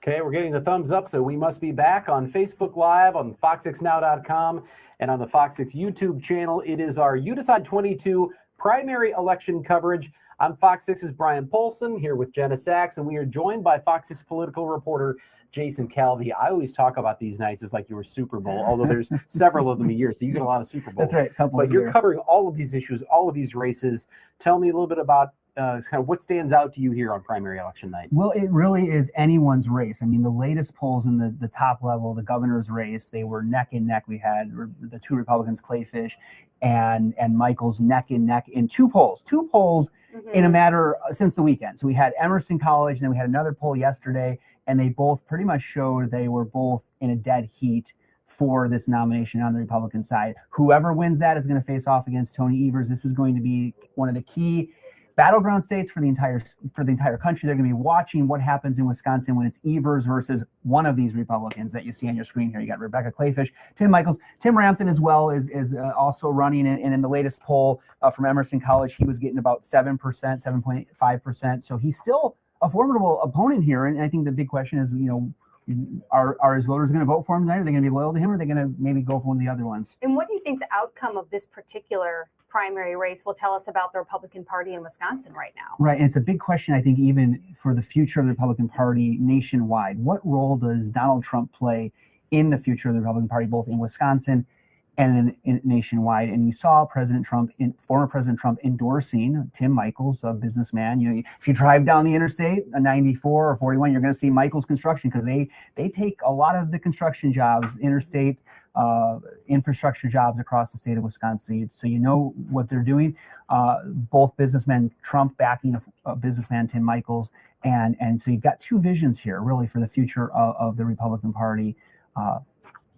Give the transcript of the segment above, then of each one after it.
Okay, we're getting the thumbs up, so we must be back on Facebook Live, on fox6now.com, and on the Fox 6 YouTube channel. It is our You Decide 22 primary election coverage. I'm Fox 6's Brian Polson, here with Jenna Sachs, and we are joined by Fox 6 political reporter Jason Calvi. I always talk about these nights as like you were Super Bowl, although there's several of them a year, so you get a lot of Super Bowls. That's right, but you're covering all of these issues, all of these races. Tell me a little bit about kind of what stands out to you here on primary election night. Well, it really is anyone's race. I mean, the latest polls in the top level, the governor's race, they were neck and neck. We had the two Republicans, Clayfish and Michaels, neck and neck in two polls in a matter since the weekend. So we had Emerson College, and then we had another poll yesterday, and they both pretty much showed they were both in a dead heat for this nomination on the Republican side. Whoever wins that is going to face off against Tony Evers. This is going to be one of the key battleground states for the entire country. They're going to be watching what happens in Wisconsin when it's Evers versus one of these Republicans that you see on your screen here. You got Rebecca Clayfish, Tim Michaels, Tim Rampton as well is also running, and in the latest poll from Emerson College, he was getting about 7%, 7.5%. So he's still a formidable opponent here, and I think the big question is, are his voters going to vote for him tonight? Are they going to be loyal to him, or are they going to maybe go for one of the other ones? And what do you think the outcome of this particular primary race will tell us about the Republican Party in Wisconsin right now? Right, and it's a big question, I think, even for the future of the Republican Party nationwide. What role does Donald Trump play in the future of the Republican Party, both in Wisconsin and in nationwide? And you saw former President Trump endorsing Tim Michaels, a businessman. If you drive down the interstate, a 94 or 41, you're going to see Michaels Construction, because they take a lot of the construction jobs, interstate infrastructure jobs across the state of Wisconsin. So you know what they're doing. Both businessmen, Trump backing a businessman, Tim Michaels, and so you've got two visions here, really, for the future of the Republican Party.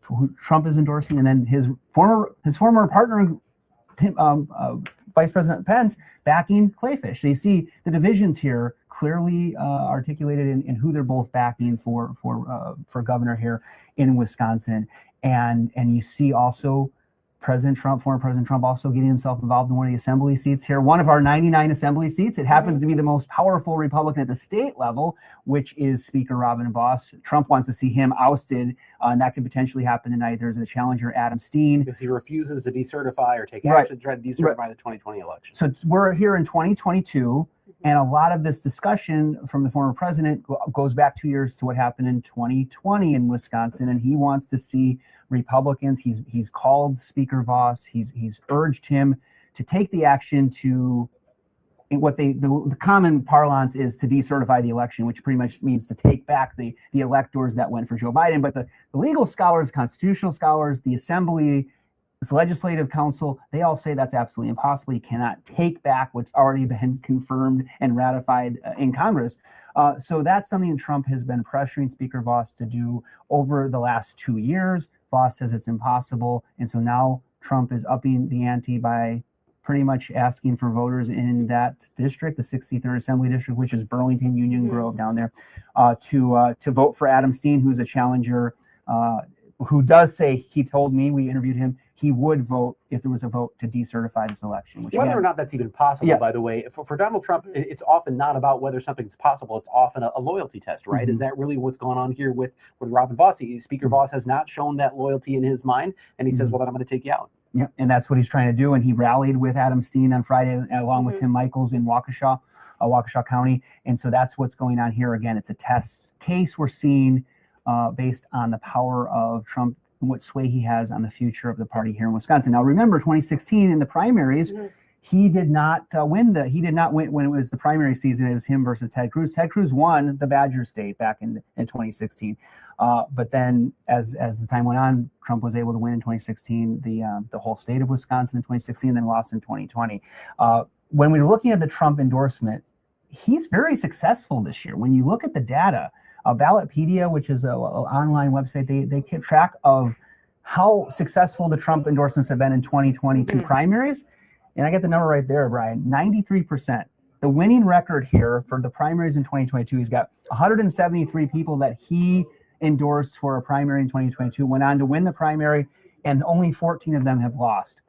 Who Trump is endorsing, and then his former partner, Vice President Pence, backing Clayfish. So you see the divisions here clearly articulated in who they're both backing for governor here in Wisconsin, and you see also former President Trump, also getting himself involved in one of the assembly seats here. One of our 99 assembly seats. It happens to be the most powerful Republican at the state level, which is Speaker Robin Vos. Trump wants to see him ousted, and that could potentially happen tonight. There's a challenger, Adam Steen. Because he refuses to decertify or take action to try to decertify the 2020 election. So we're here in 2022. And a lot of this discussion from the former president goes back 2 years to what happened in 2020 in Wisconsin, and he wants to see Republicans. He's called Speaker Vos. He's urged him to take the action to what the common parlance is to decertify the election, which pretty much means to take back the electors that went for Joe Biden. But the legal scholars, constitutional scholars, the assembly, this legislative council, they all say that's absolutely impossible. You cannot take back what's already been confirmed and ratified in Congress. So that's something that Trump has been pressuring Speaker Vos to do over the last 2 years. Vos says it's impossible. And so now Trump is upping the ante by pretty much asking for voters in that district, the 63rd Assembly District, which is Burlington, Union Grove down there, to vote for Adam Steen, who's a challenger, who does say, he told me, we interviewed him, he would vote if there was a vote to decertify this election. Whether or not that's even possible, by the way, for Donald Trump, it's often not about whether something's possible. It's often a loyalty test, right? Is that really what's going on here with Robin Vos? Speaker Vos has not shown that loyalty in his mind, and he says, well, then I'm going to take you out. Yeah, and that's what he's trying to do. And he rallied with Adam Steen on Friday, along with Tim Michaels in Waukesha County. And so that's what's going on here. Again, it's a test case we're seeing based on the power of Trump and what sway he has on the future of the party here in Wisconsin. Now, remember 2016 in the primaries, he did not win when it was the primary season. It was him versus Ted Cruz. Ted Cruz won the Badger State back in 2016. But then as the time went on, Trump was able to win in 2016, the whole state of Wisconsin in 2016, and then lost in 2020. When we were looking at the Trump endorsement, he's very successful this year. When you look at the data, Ballotpedia, which is an online website, they keep track of how successful the Trump endorsements have been in 2022 primaries. And I get the number right there, Brian, 93%. The winning record here for the primaries in 2022, he's got 173 people that he endorsed for a primary in 2022, went on to win the primary, and only 14 of them have lost.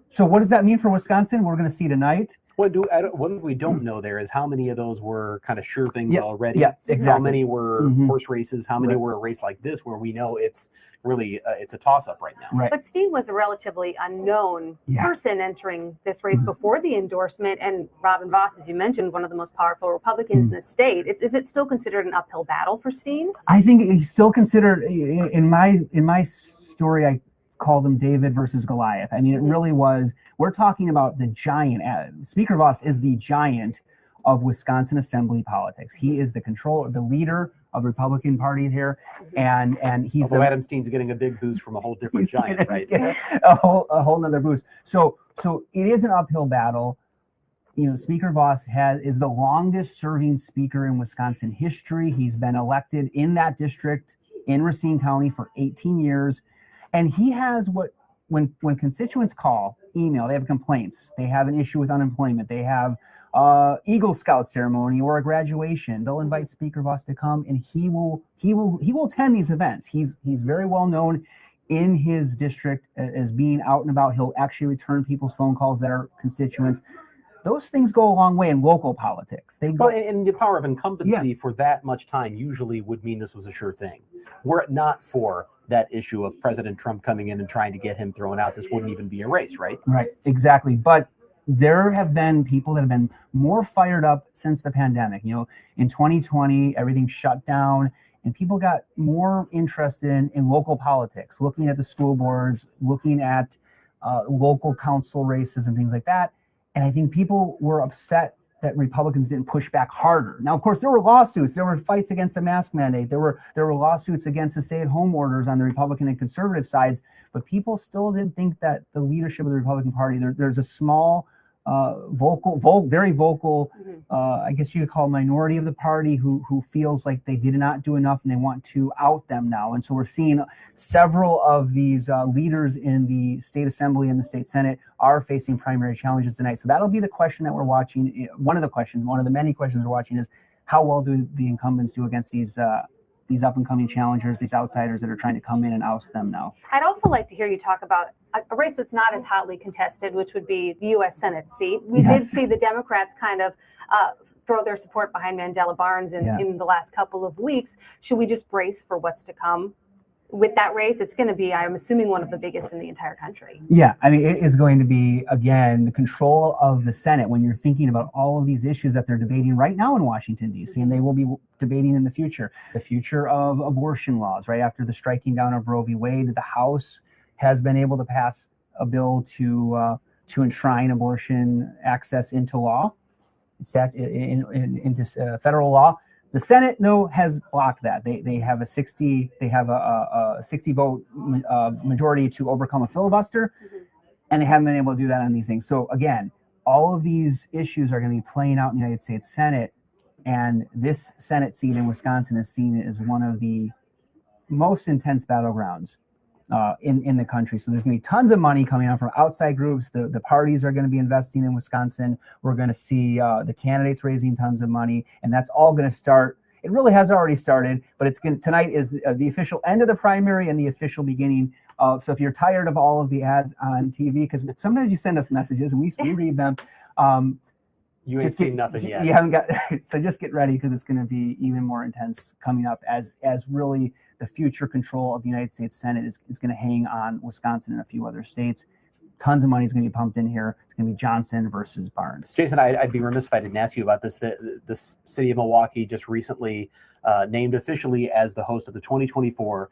So what does that mean for Wisconsin? We're going to see tonight. What we don't know there is how many of those were kind of sure things already. Yeah, exactly. How many were horse races? How many were a race like this where we know it's really it's a toss-up right now? Right. But Steen was a relatively unknown person entering this race before the endorsement, and Robin Vos, as you mentioned, one of the most powerful Republicans in the state. Is it still considered an uphill battle for Steen? I think he's still considered. In my story, I called him David versus Goliath. I mean, it really was. We're talking about the giant. Speaker Vos is the giant of Wisconsin Assembly politics. He is the leader of the Republican Party here, and he's. Although Adam Steen's getting a big boost from a whole different giant, right? A whole nother boost. So it is an uphill battle. You know, Speaker Vos is the longest serving speaker in Wisconsin history. He's been elected in that district in Racine County for 18 years. And he has when constituents call, email, they have complaints, they have an issue with unemployment, they have Eagle Scout ceremony or a graduation, they'll invite Speaker Vos to come, and he will attend these events. He's very well known in his district as being out and about. He'll actually return people's phone calls that are constituents. Those things go a long way in local politics. And the power of incumbency for that much time usually would mean this was a sure thing. Were it not for that issue of President Trump coming in and trying to get him thrown out, this wouldn't even be a race, right? Right, exactly. But there have been people that have been more fired up since the pandemic. You know, in 2020, everything shut down, and people got more interested in local politics, looking at the school boards, looking at local council races and things like that. And I think people were upset that Republicans didn't push back harder. Now, of course, there were lawsuits. There were fights against the mask mandate. There were lawsuits against the stay-at-home orders on the Republican and conservative sides. But people still didn't think that the leadership of the Republican Party, there's a small, very vocal, I guess you could call minority of the party who feels like they did not do enough and they want to out them now. And so we're seeing several of these leaders in the state assembly and the state senate are facing primary challenges tonight. So that'll be the question that we're watching. One of the many questions we're watching is how well do the incumbents do against these up and coming challengers, these outsiders that are trying to come in and oust them now. I'd also like to hear you talk about a race that's not as hotly contested, which would be the U.S. Senate seat. We did see the Democrats kind of throw their support behind Mandela Barnes in the last couple of weeks. Should we just brace for what's to come with that race? It's going to be, I'm assuming, one of the biggest in the entire country. Yeah, I mean, it is going to be, again, the control of the Senate when you're thinking about all of these issues that they're debating right now in Washington, D.C., and they will be debating in the future of abortion laws. Right after the striking down of Roe v. Wade, the House has been able to pass a bill to enshrine abortion access into law, into federal law. The Senate, has blocked that. They have a 60 vote majority to overcome a filibuster, and they haven't been able to do that on these things. So again, all of these issues are going to be playing out in the United States Senate, and this Senate seat in Wisconsin is seen as one of the most intense battlegrounds in the country. So there's going to be tons of money coming out from outside groups. The parties are going to be investing in Wisconsin. We're going to see the candidates raising tons of money, and that's all going to start. It really has already started, but tonight is the official end of the primary and the official beginning. So if you're tired of all of the ads on TV, because sometimes you send us messages and we read them. You ain't seen nothing yet. You haven't got, so just get ready, because it's going to be even more intense coming up as really the future control of the United States Senate is going to hang on Wisconsin and a few other states. Tons of money is going to be pumped in here. It's going to be Johnson versus Barnes. Jason, I'd be remiss if I didn't ask you about this. The city of Milwaukee just recently named officially as the host of the 2024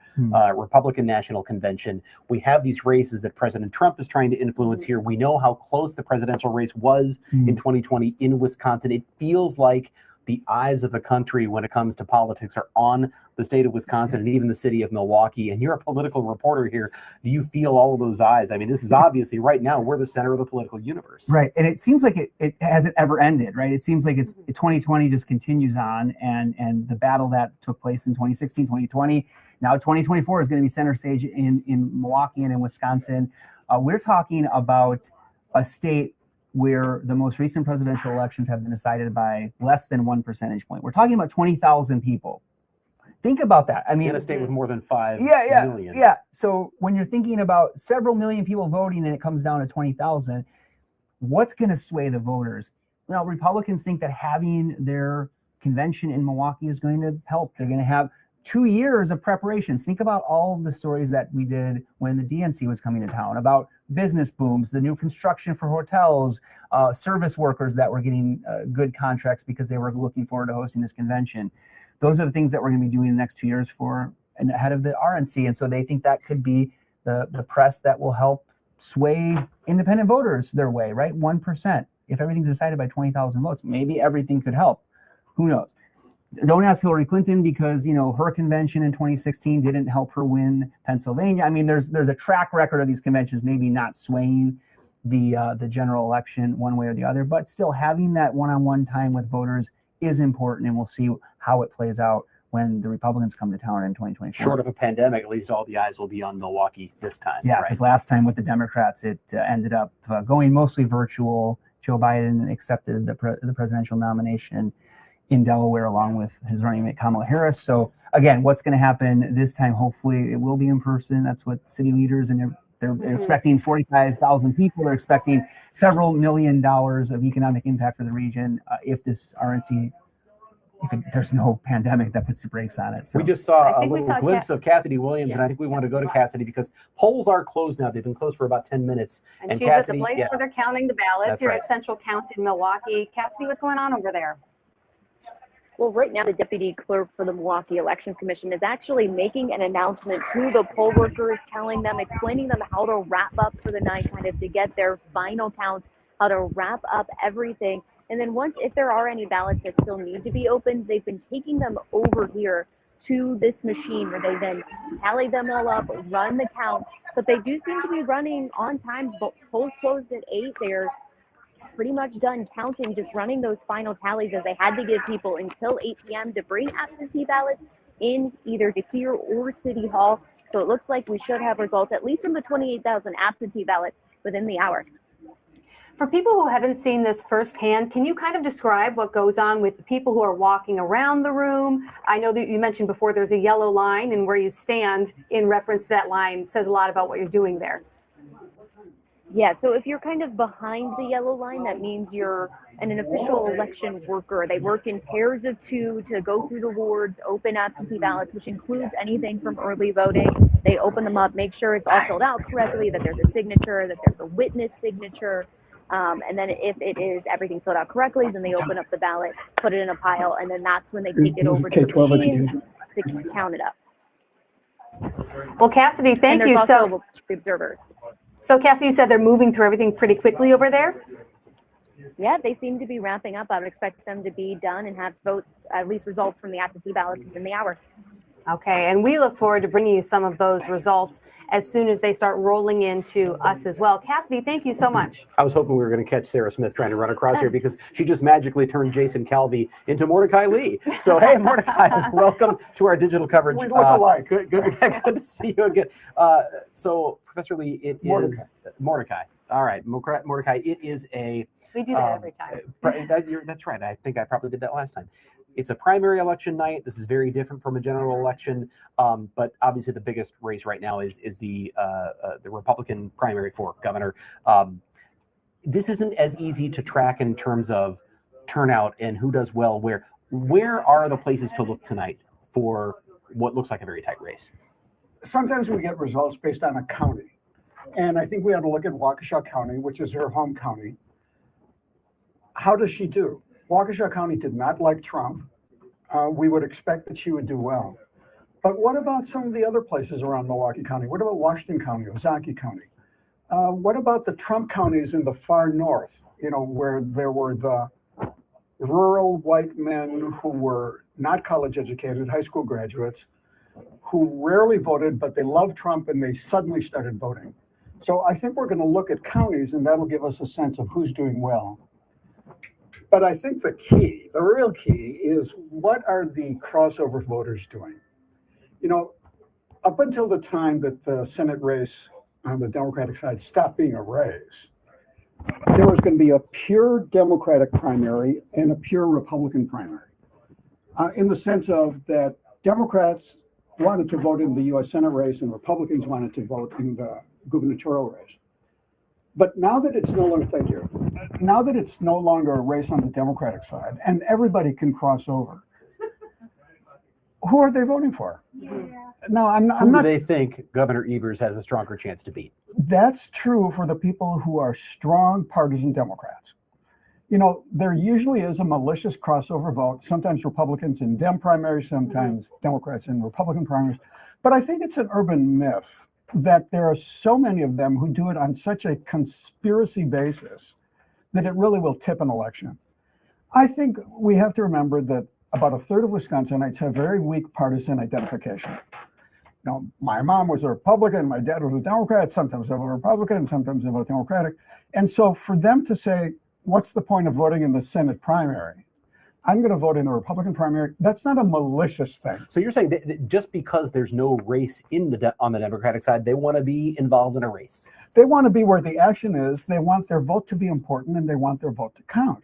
Republican National Convention. We have these races that President Trump is trying to influence here. We know how close the presidential race was in 2020 in Wisconsin. It feels like the eyes of the country when it comes to politics are on the state of Wisconsin and even the city of Milwaukee. And you're a political reporter here. Do you feel all of those eyes? I mean, this is obviously right now, we're the center of the political universe. Right. And it seems like it hasn't ever ended, right? It seems like 2020 just continues on, and the battle that took place in 2016, 2020, now 2024 is going to be center stage in Milwaukee and in Wisconsin. We're talking about a state where the most recent presidential elections have been decided by less than 1 percentage point. We're talking about 20,000 people. Think about that. I mean, in a state with more than 5 million. Yeah. So when you're thinking about several million people voting and it comes down to 20,000, what's going to sway the voters? Now, Republicans think that having their convention in Milwaukee is going to help. They're going to have 2 years of preparations. Think about all of the stories that we did when the DNC was coming to town about business booms, the new construction for hotels, service workers that were getting good contracts because they were looking forward to hosting this convention. Those are the things that we're going to be doing in the next 2 years for and ahead of the RNC. And so they think that could be the press that will help sway independent voters their way, right? 1%. If everything's decided by 20,000 votes, maybe everything could help. Who knows? Don't ask Hillary Clinton because, her convention in 2016 didn't help her win Pennsylvania. I mean, there's a track record of these conventions maybe not swaying the general election one way or the other, but still having that one-on-one time with voters is important, and we'll see how it plays out when the Republicans come to town in 2024. Short of a pandemic, at least all the eyes will be on Milwaukee this time. Yeah, because last time with the Democrats, it ended up going mostly virtual. Joe Biden accepted the presidential nomination in Delaware along with his running mate Kamala Harris. So again, what's going to happen this time? Hopefully, it will be in person. That's what city leaders and they're expecting 45,000 people. They're expecting several $1 million of economic impact for the region if this RNC. There's no pandemic that puts the brakes on it. So we just saw a little glimpse of Cassidy Williams, and I think we want to go to Cassidy because polls are closed now. They've been closed for about 10 minutes. And she's Cassidy, at the place where they're counting the ballots here at Central Count in Milwaukee. Cassidy, what's going on over there? Well, right now, the deputy clerk for the Milwaukee Elections Commission is actually making an announcement to the poll workers, explaining them how to wrap up for the night, kind of to get their final count, how to wrap up everything. And then if there are any ballots that still need to be opened, they've been taking them over here to this machine where they then tally them all up, run the count. But they do seem to be running on time. Polls closed at 8. They're pretty much done counting, just running those final tallies, as they had to give people until 8 p.m. to bring absentee ballots in either to here or City Hall. So it looks like we should have results, at least from the 28,000 absentee ballots, within the hour. For people who haven't seen this firsthand, can you kind of describe what goes on with the people who are walking around the room? I know that you mentioned before there's a yellow line, and where you stand in reference to that line says a lot about what you're doing there. Yeah, so if you're kind of behind the yellow line, that means you're an official election worker. They work in pairs of 2 to go through the wards, open absentee ballots, which includes anything from early voting. They open them up, make sure it's all filled out correctly, that there's a signature, that there's a witness signature. And then if it is everything's filled out correctly, then they open up the ballot, put it in a pile, and then that's when they take it over to the machines to count it up. Well, Cassidy, thank you. So observers. So Cassidy, you said they're moving through everything pretty quickly over there? Yeah, they seem to be wrapping up. I would expect them to be done and have at least results from the absentee ballots within the hour. Okay, and we look forward to bringing you some of those results as soon as they start rolling into us as well. Cassidy, thank you so much. I was hoping we were going to catch Sarah Smith trying to run across here because she just magically turned Jason Calvi into Mordecai Lee. So, hey, Mordecai, welcome to our digital coverage. We look alike. Good to see you again. So, Professor Lee, it is Mordecai. All right, Mordecai, it is a... We do that every time. That's right. I think I probably did that last time. It's a primary election night. This is very different from a general election, but obviously the biggest race right now is the Republican primary for governor. This isn't as easy to track in terms of turnout and who does well where. Where are the places to look tonight for what looks like a very tight race? Sometimes we get results based on a county, and I think we have to look at Waukesha County, which is her home county. How does she do? Waukesha County did not like Trump. We would expect that she would do well. But what about some of the other places around Milwaukee County? What about Washington County, Ozaukee County? What about the Trump counties in the far north, where there were the rural white men who were not college educated, high school graduates, who rarely voted, but they loved Trump and they suddenly started voting. So I think we're going to look at counties, and that'll give us a sense of who's doing well. But I think the real key is, what are the crossover voters doing? Up until the time that the Senate race on the Democratic side stopped being a race, there was going to be a pure Democratic primary and a pure Republican primary, in the sense of that Democrats wanted to vote in the U.S. Senate race and Republicans wanted to vote in the gubernatorial race. But now that it's no longer, thank you. now that it's no longer a race on the Democratic side and everybody can cross over, who are they voting for? No, I'm Who do not. they think Governor Evers has a stronger chance to beat? That's true for the people who are strong partisan Democrats. You know, there usually is a malicious crossover vote, sometimes Republicans in Dem primaries, sometimes Democrats in Republican primaries. But I think it's an urban myth that there are so many of them who do it on such a conspiracy basis that it really will tip an election. I think we have to remember that about a third of Wisconsinites have very weak partisan identification. You know, my mom was a Republican, my dad was a Democrat, sometimes I vote Republican, sometimes I vote Democratic. And so for them to say, what's the point of voting in the Senate primary? I'm going to vote in the Republican primary. That's not a malicious thing. So you're saying that just because there's no race on the Democratic side, they want to be involved in a race? They want to be where the action is. They want their vote to be important and they want their vote to count.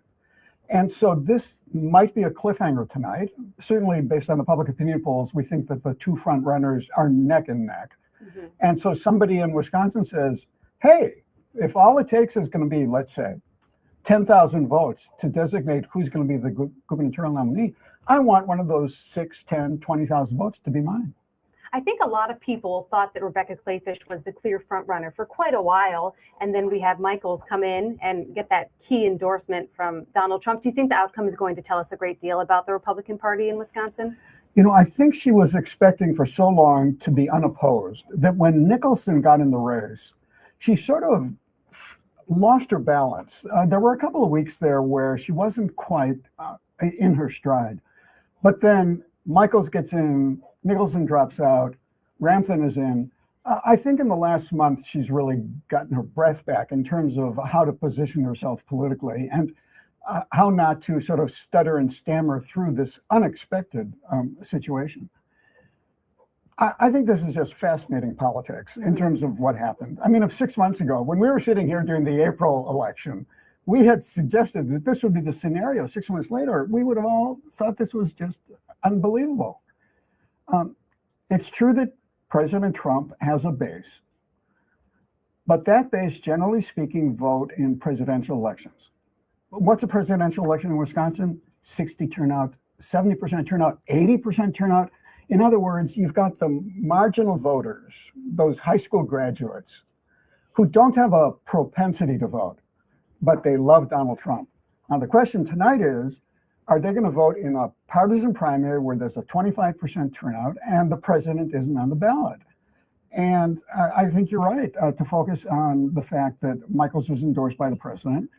And so this might be a cliffhanger tonight. Certainly based on the public opinion polls, we think that the two front runners are neck and neck. Mm-hmm. And so somebody in Wisconsin says, hey, if all it takes is going to be, let's say, 10,000 votes to designate who's going to be the gubernatorial nominee, I want one of those 6, 10, 20,000 votes to be mine. I think a lot of people thought that Rebecca Clayfish was the clear front runner for quite a while. And then we had Michaels come in and get that key endorsement from Donald Trump. Do you think the outcome is going to tell us a great deal about the Republican Party in Wisconsin? You know, I think she was expecting for so long to be unopposed that when Nicholson got in the race, she sort of lost her balance. There were a couple of weeks there where she wasn't quite in her stride. But then Michaels gets in, Nicholson drops out, Ramthun is in. I think in the last month, she's really gotten her breath back in terms of how to position herself politically and how not to sort of stutter and stammer through this unexpected situation. I think this is just fascinating politics in terms of what happened. I mean, if 6 months ago, when we were sitting here during the April election, we had suggested that this would be the scenario. 6 months later, we would have all thought this was just unbelievable. It's true that President Trump has a base, but that base, generally speaking, vote in presidential elections. What's a presidential election in Wisconsin? 60 turnout, 70% turnout, 80% turnout. In other words, you've got the marginal voters, those high school graduates, who don't have a propensity to vote, but they love Donald Trump. Now, the question tonight is, are they going to vote in a partisan primary where there's a 25% turnout and the president isn't on the ballot? And I think you're right to focus on the fact that Michaels was endorsed by the president.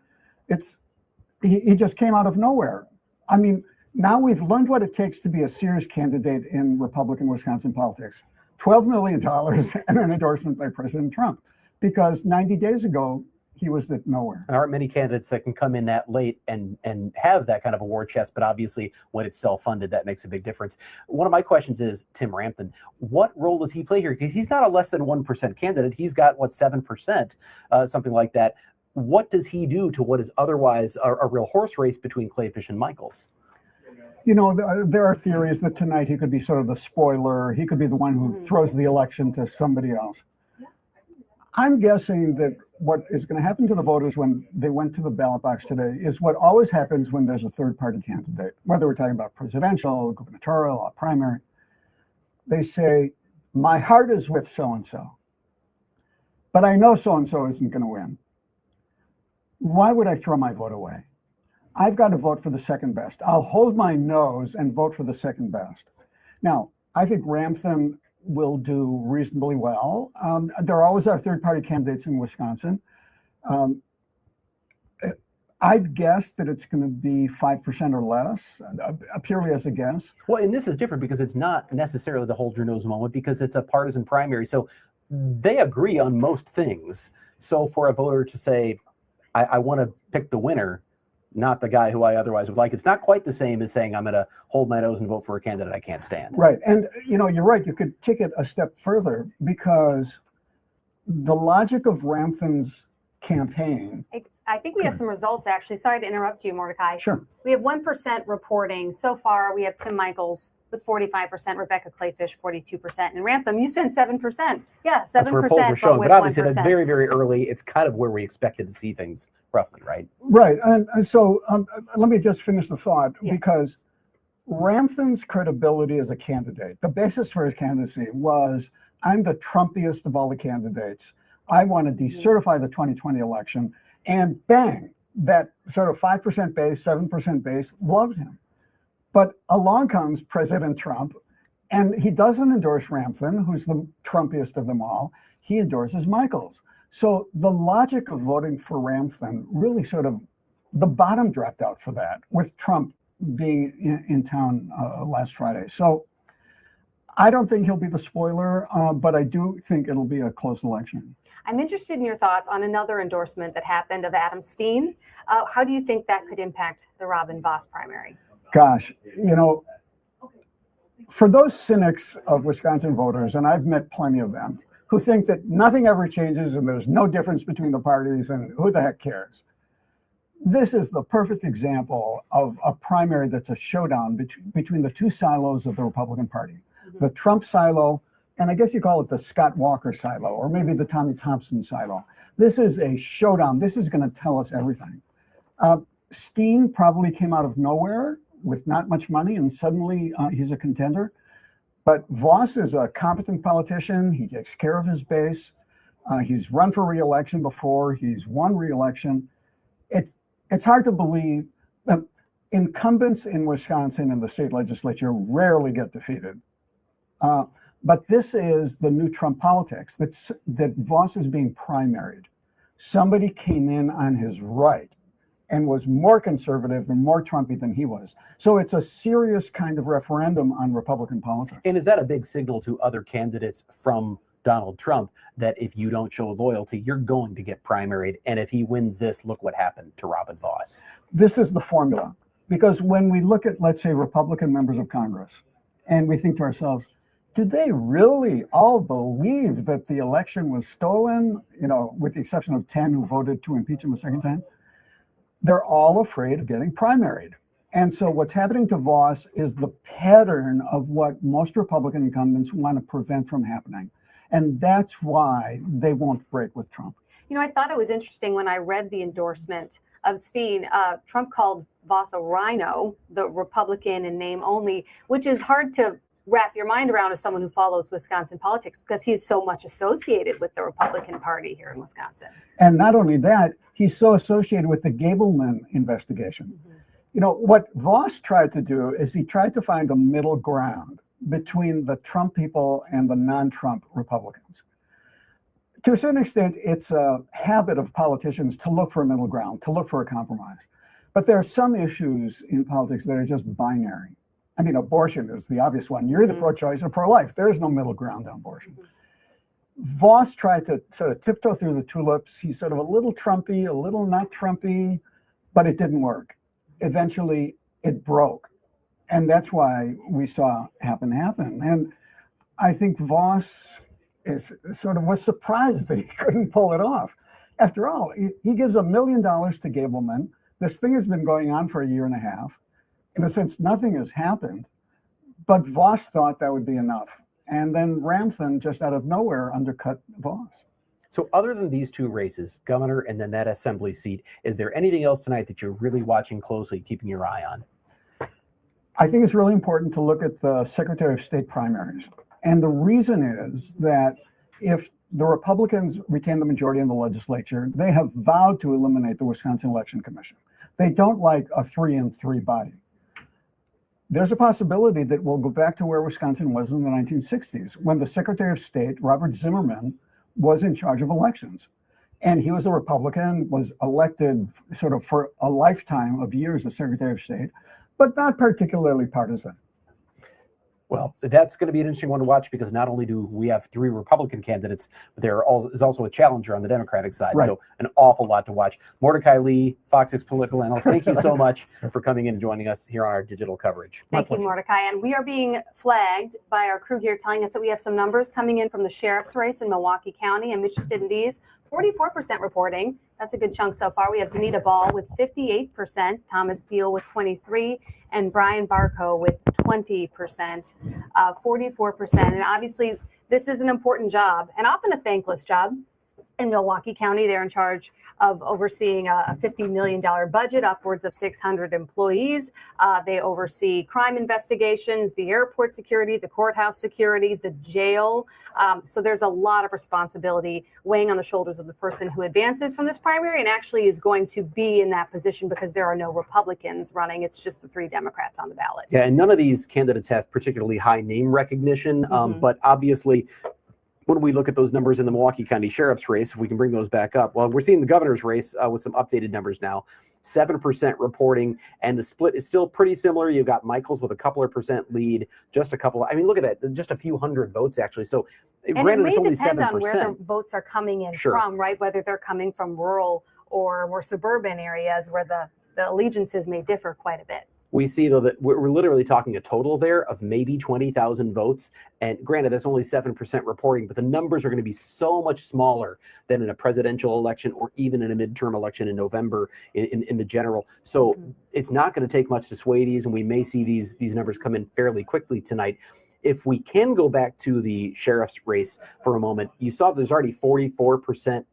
He just came out of nowhere. I mean, now we've learned what it takes to be a serious candidate in Republican Wisconsin politics. $12 million and an endorsement by President Trump, because 90 days ago, he was at nowhere. There aren't many candidates that can come in that late and have that kind of a war chest, but obviously when it's self-funded, that makes a big difference. One of my questions is, Tim Ramthun, what role does he play here? Because he's not a less than 1% candidate. He's got, 7%, something like that. What does he do to what is otherwise a real horse race between Clayfish and Michaels? You know, there are theories that tonight he could be sort of the spoiler. He could be the one who throws the election to somebody else. I'm guessing that what is going to happen to the voters when they went to the ballot box today is what always happens when there's a third-party candidate, whether we're talking about presidential, gubernatorial, or primary. They say, my heart is with so-and-so, but I know so-and-so isn't going to win. Why would I throw my vote away? I've got to vote for the second best. I'll hold my nose and vote for the second best. Now, I think Ramthun will do reasonably well. There always are third-party candidates in Wisconsin. I'd guess that it's going to be 5% or less, purely as a guess. Well, and this is different because it's not necessarily the hold your nose moment, because it's a partisan primary. So they agree on most things. So for a voter to say, I want to pick the winner, not the guy who I otherwise would like, it's not quite the same as saying I'm going to hold my nose and vote for a candidate I can't stand. Right. And, you know, you're right. You could take it a step further, because the logic of Ramthun's campaign I think we have some results, actually. Sorry to interrupt you, Mordecai. Sure. We have 1% reporting. So far, we have Tim Michaels with 45%, Rebecca Clayfish, 42%, and Ramtham, you said 7%. Yeah, 7%. That's where polls were showing, with but obviously 1%. that's very, very early. It's kind of where we expected to see things, roughly, right? Right. And so let me just finish the thought, Yeah. because Ramtham's credibility as a candidate, the basis for his candidacy was, I'm the Trumpiest of all the candidates. I want to decertify the 2020 election. And bang, that sort of 5% base, 7% base loved him. But along comes President Trump, and he doesn't endorse Ramtham, who's the Trumpiest of them all. He endorses Michaels. So the logic of voting for Ramtham really sort of, the bottom dropped out for that, with Trump being in town last Friday. So I don't think he'll be the spoiler, but I do think it'll be a close election. I'm interested in your thoughts on another endorsement that happened of Adam Steen. How do you think that could impact the Robin Vos primary? Gosh, for those cynics of Wisconsin voters, and I've met plenty of them, who think that nothing ever changes and there's no difference between the parties and who the heck cares. This is the perfect example of a primary that's a showdown between the two silos of the Republican Party. The Trump silo, and I guess you call it the Scott Walker silo, or maybe the Tommy Thompson silo. This is a showdown. This is going to tell us everything. Steen probably came out of nowhere with not much money, and suddenly he's a contender. But Vos is a competent politician. He takes care of his base. He's run for re-election before. He's won re-election. It's hard to believe that incumbents in Wisconsin in the state legislature rarely get defeated. But this is the new Trump politics, that Vos is being primaried. Somebody came in on his right and was more conservative and more Trumpy than he was. So it's a serious kind of referendum on Republican politics. And is that a big signal to other candidates from Donald Trump that if you don't show loyalty, you're going to get primaried? And if he wins this, look what happened to Robin Vos. This is the formula. Because when we look at, let's say, Republican members of Congress, and we think to ourselves, do they really all believe that the election was stolen, with the exception of 10 who voted to impeach him a second time? They're all afraid of getting primaried. And so what's happening to Vos is the pattern of what most Republican incumbents want to prevent from happening. And that's why they won't break with Trump. I thought it was interesting when I read the endorsement of Steen. Trump called Vos a rhino, the Republican in name only, which is hard to wrap your mind around as someone who follows Wisconsin politics, because he's so much associated with the Republican Party here in Wisconsin. And not only that, he's so associated with the Gableman investigation. Mm-hmm. What Vos tried to do is he tried to find a middle ground between the Trump people and the non-Trump Republicans. To a certain extent, it's a habit of politicians to look for a middle ground, to look for a compromise. But there are some issues in politics that are just binary. I mean, abortion is the obvious one. You're either pro-choice or pro-life. There is no middle ground on abortion. Vos tried to sort of tiptoe through the tulips. He's sort of a little Trumpy, a little not Trumpy, but it didn't work. Eventually, it broke. And that's why we saw happen. And I think Vos was surprised that he couldn't pull it off. After all, he gives $1 million to Gableman. This thing has been going on for a year and a half. In a sense, nothing has happened, but Vos thought that would be enough. And then Ramtham, just out of nowhere, undercut Vos. So other than these two races, governor and then that assembly seat, is there anything else tonight that you're really watching closely, keeping your eye on? I think it's really important to look at the Secretary of State primaries. And the reason is that if the Republicans retain the majority in the legislature, they have vowed to eliminate the Wisconsin Election Commission. They don't like a 3-3 body. There's a possibility that we'll go back to where Wisconsin was in the 1960s, when the Secretary of State, Robert Zimmerman, was in charge of elections. And he was a Republican, was elected sort of for a lifetime of years as Secretary of State, but not particularly partisan. Well, that's going to be an interesting one to watch, because not only do we have 3 Republican candidates, but there is also a challenger on the Democratic side. Right. So an awful lot to watch. Mordecai Lee, Fox 6 political analyst, thank you so much for coming in and joining us here on our digital coverage. Thank you, Mordecai. And we are being flagged by our crew here, telling us that we have some numbers coming in from the sheriff's race in Milwaukee County. I'm interested in these. 44% reporting. That's a good chunk so far. We have Danita Ball with 58%, Thomas Beal with 23%, and Brian Barco with 20%, 44%. And obviously, this is an important job and often a thankless job. In Milwaukee County, they're in charge of overseeing a $50 million budget, upwards of 600 employees. They oversee crime investigations, the airport security, the courthouse security, the jail. So there's a lot of responsibility weighing on the shoulders of the person who advances from this primary and actually is going to be in that position because there are no Republicans running. It's just the 3 Democrats on the ballot. Yeah, and none of these candidates have particularly high name recognition, but obviously, when we look at those numbers in the Milwaukee County Sheriff's race, if we can bring those back up, well, we're seeing the governor's race with some updated numbers now, 7% reporting, and the split is still pretty similar. You've got Michaels with a couple of percent lead, just a couple. I mean, look at that, just a few hundred votes actually. So, granted, it's only 7%. And it may depend on where the votes are coming in from, right? Whether they're coming from rural or more suburban areas where the allegiances may differ quite a bit. We see, though, that we're literally talking a total there of maybe 20,000 votes. And granted, that's only 7% reporting, but the numbers are going to be so much smaller than in a presidential election or even in a midterm election in November in the general. So it's not going to take much to sway these, and we may see these numbers come in fairly quickly tonight. If we can go back to the sheriff's race for a moment, you saw there's already 44%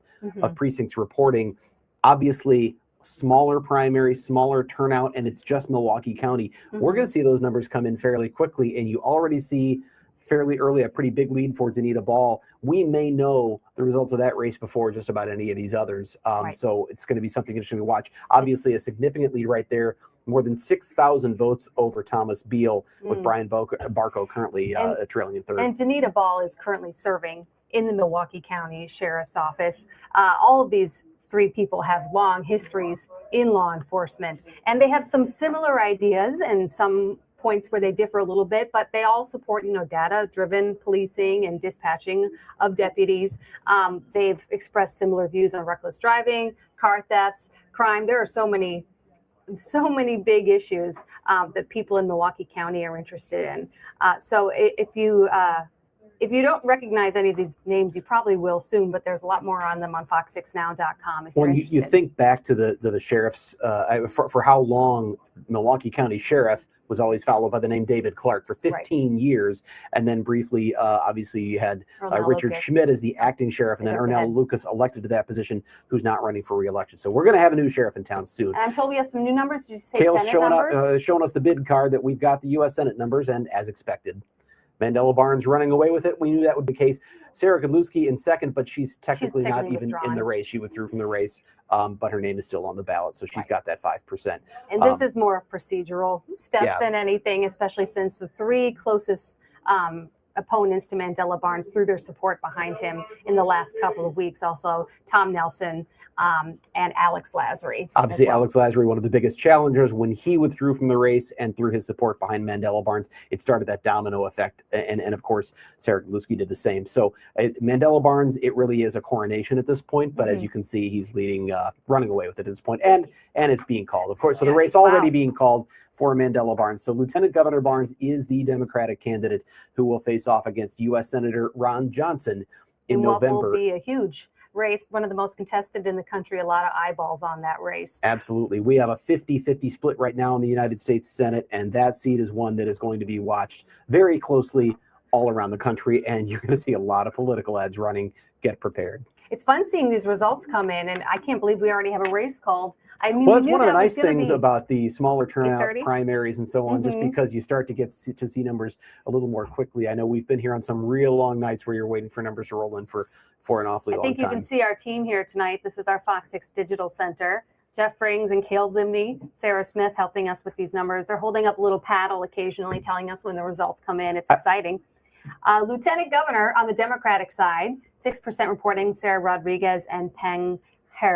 of precincts reporting. Obviously, smaller primary, smaller turnout, and it's just Milwaukee County. We're going to see those numbers come in fairly quickly, and you already see fairly early a pretty big lead for Danita Ball. We may know the results of that race before just about any of these others. So it's going to be something interesting to watch. Obviously, a significant lead right there, more than 6,000 votes over Thomas Beal, with Brian Barco currently trailing in third. And Danita Ball is currently serving in the Milwaukee County Sheriff's Office. All of these 3 people have long histories in law enforcement, and they have some similar ideas and some points where they differ a little bit, but they all support, data-driven policing and dispatching of deputies. They've expressed similar views on reckless driving, car thefts, crime. There are so many big issues that people in Milwaukee County are interested in. So if you don't recognize any of these names, you probably will soon, but there's a lot more on them on fox6now.com. When you think back to the sheriffs, for how long Milwaukee County Sheriff was always followed by the name David Clark for 15 years. And then briefly, obviously, you had Richard Lucas Schmidt as the acting sheriff, and then Ernell Lucas elected to that position, who's not running for re-election. So we're going to have a new sheriff in town soon. And I'm told we have some new numbers. Did you say Kale's Senate numbers? showing us the bid card that we've got the U.S. Senate numbers, and as expected, Mandela Barnes running away with it. We knew that would be the case. Sarah Godlewski in second, but she's technically not even in the race. She withdrew from the race, but her name is still on the ballot, so she's got that 5%. And this is more a procedural step than anything, especially since the 3 closest opponents to Mandela Barnes threw their support behind him in the last couple of weeks. Also, Tom Nelson and Alex Lasry. Obviously, Alex Lasry, one of the biggest challengers, when he withdrew from the race and threw his support behind Mandela Barnes, it started that domino effect. And of course, Sarah Godlewski did the same. So Mandela Barnes, it really is a coronation at this point. But as you can see, he's leading, running away with it at this point. And it's being called, of course. So the race already being called for Mandela Barnes. So Lieutenant Governor Barnes is the Democratic candidate who will face off against U.S. Senator Ron Johnson in November. What will be a huge race, one of the most contested in the country, a lot of eyeballs on that race. Absolutely. We have a 50-50 split right now in the United States Senate, and that seat is one that is going to be watched very closely all around the country, and you're going to see a lot of political ads running. Get prepared. It's fun seeing these results come in, and I can't believe we already have a race called. I mean, well, it's one of the nice things about the smaller turnout primaries and so on, just Mm-hmm. because you start to get to see numbers a little more quickly. I know we've been here on some real long nights where you're waiting for numbers to roll in for an awfully long time. I think you can see our team here tonight. This is our Fox 6 Digital Center. Jeff Frings and Kale Zimney, Sarah Smith helping us with these numbers. They're holding up a little paddle occasionally, telling us when the results come in. It's exciting. Lieutenant Governor on the Democratic side, 6% reporting, Sarah Rodriguez and Peng He.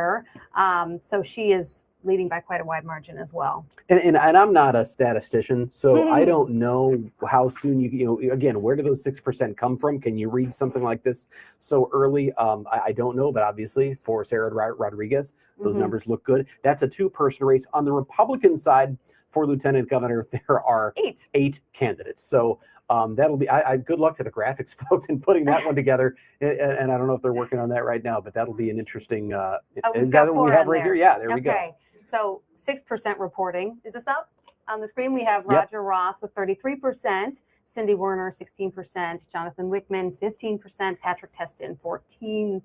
So she is leading by quite a wide margin as well. And I'm not a statistician, so I don't know how soon again, where do those 6% come from? Can you read something like this so early? I don't know, but obviously for Sarah Rodriguez, those numbers look good. That's a 2-person race. On the Republican side, for lieutenant governor, there are eight candidates. So that'll be, good luck to the graphics folks in putting that one together. And I don't know if they're working on that right now, but that'll be an interesting, is that what we have right here? Yeah, there we go. Okay, so 6% reporting. Is this up on the screen? We have Roger Roth with 33%. Cindy Werner, 16%, Jonathan Wickman, 15%, Patrick Testin, 14%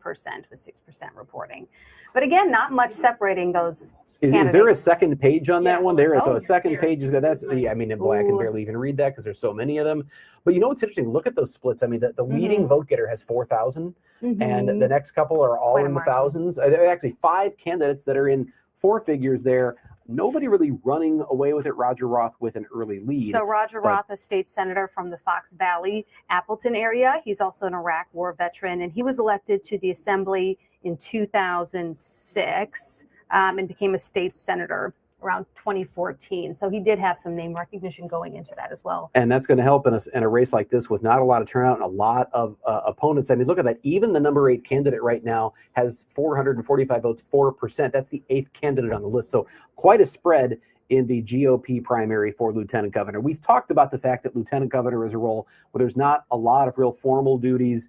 with 6% reporting. But again, not much separating those candidates. Is there a second page on that one? There is. So a second page is good. That's, I mean, boy, I can barely even read that because there's so many of them. But you know what's interesting? Look at those splits. I mean, the leading vote getter has 4,000, and the next couple are all in the thousands. There are actually 5 candidates that are in 4 figures there. Nobody really running away with it. Roger Roth with an early lead. So Roger Roth, a state senator from the Fox Valley, Appleton area. He's also an Iraq war veteran, and he was elected to the assembly in 2006 and became a state senator around 2014. So he did have some name recognition going into that as well. And that's going to help in a race like this with not a lot of turnout and a lot of opponents. I mean, look at that. Even the number 8 candidate right now has 445 votes, 4%. That's the 8th candidate on the list. So quite a spread in the GOP primary for lieutenant governor. We've talked about the fact that lieutenant governor is a role where there's not a lot of real formal duties.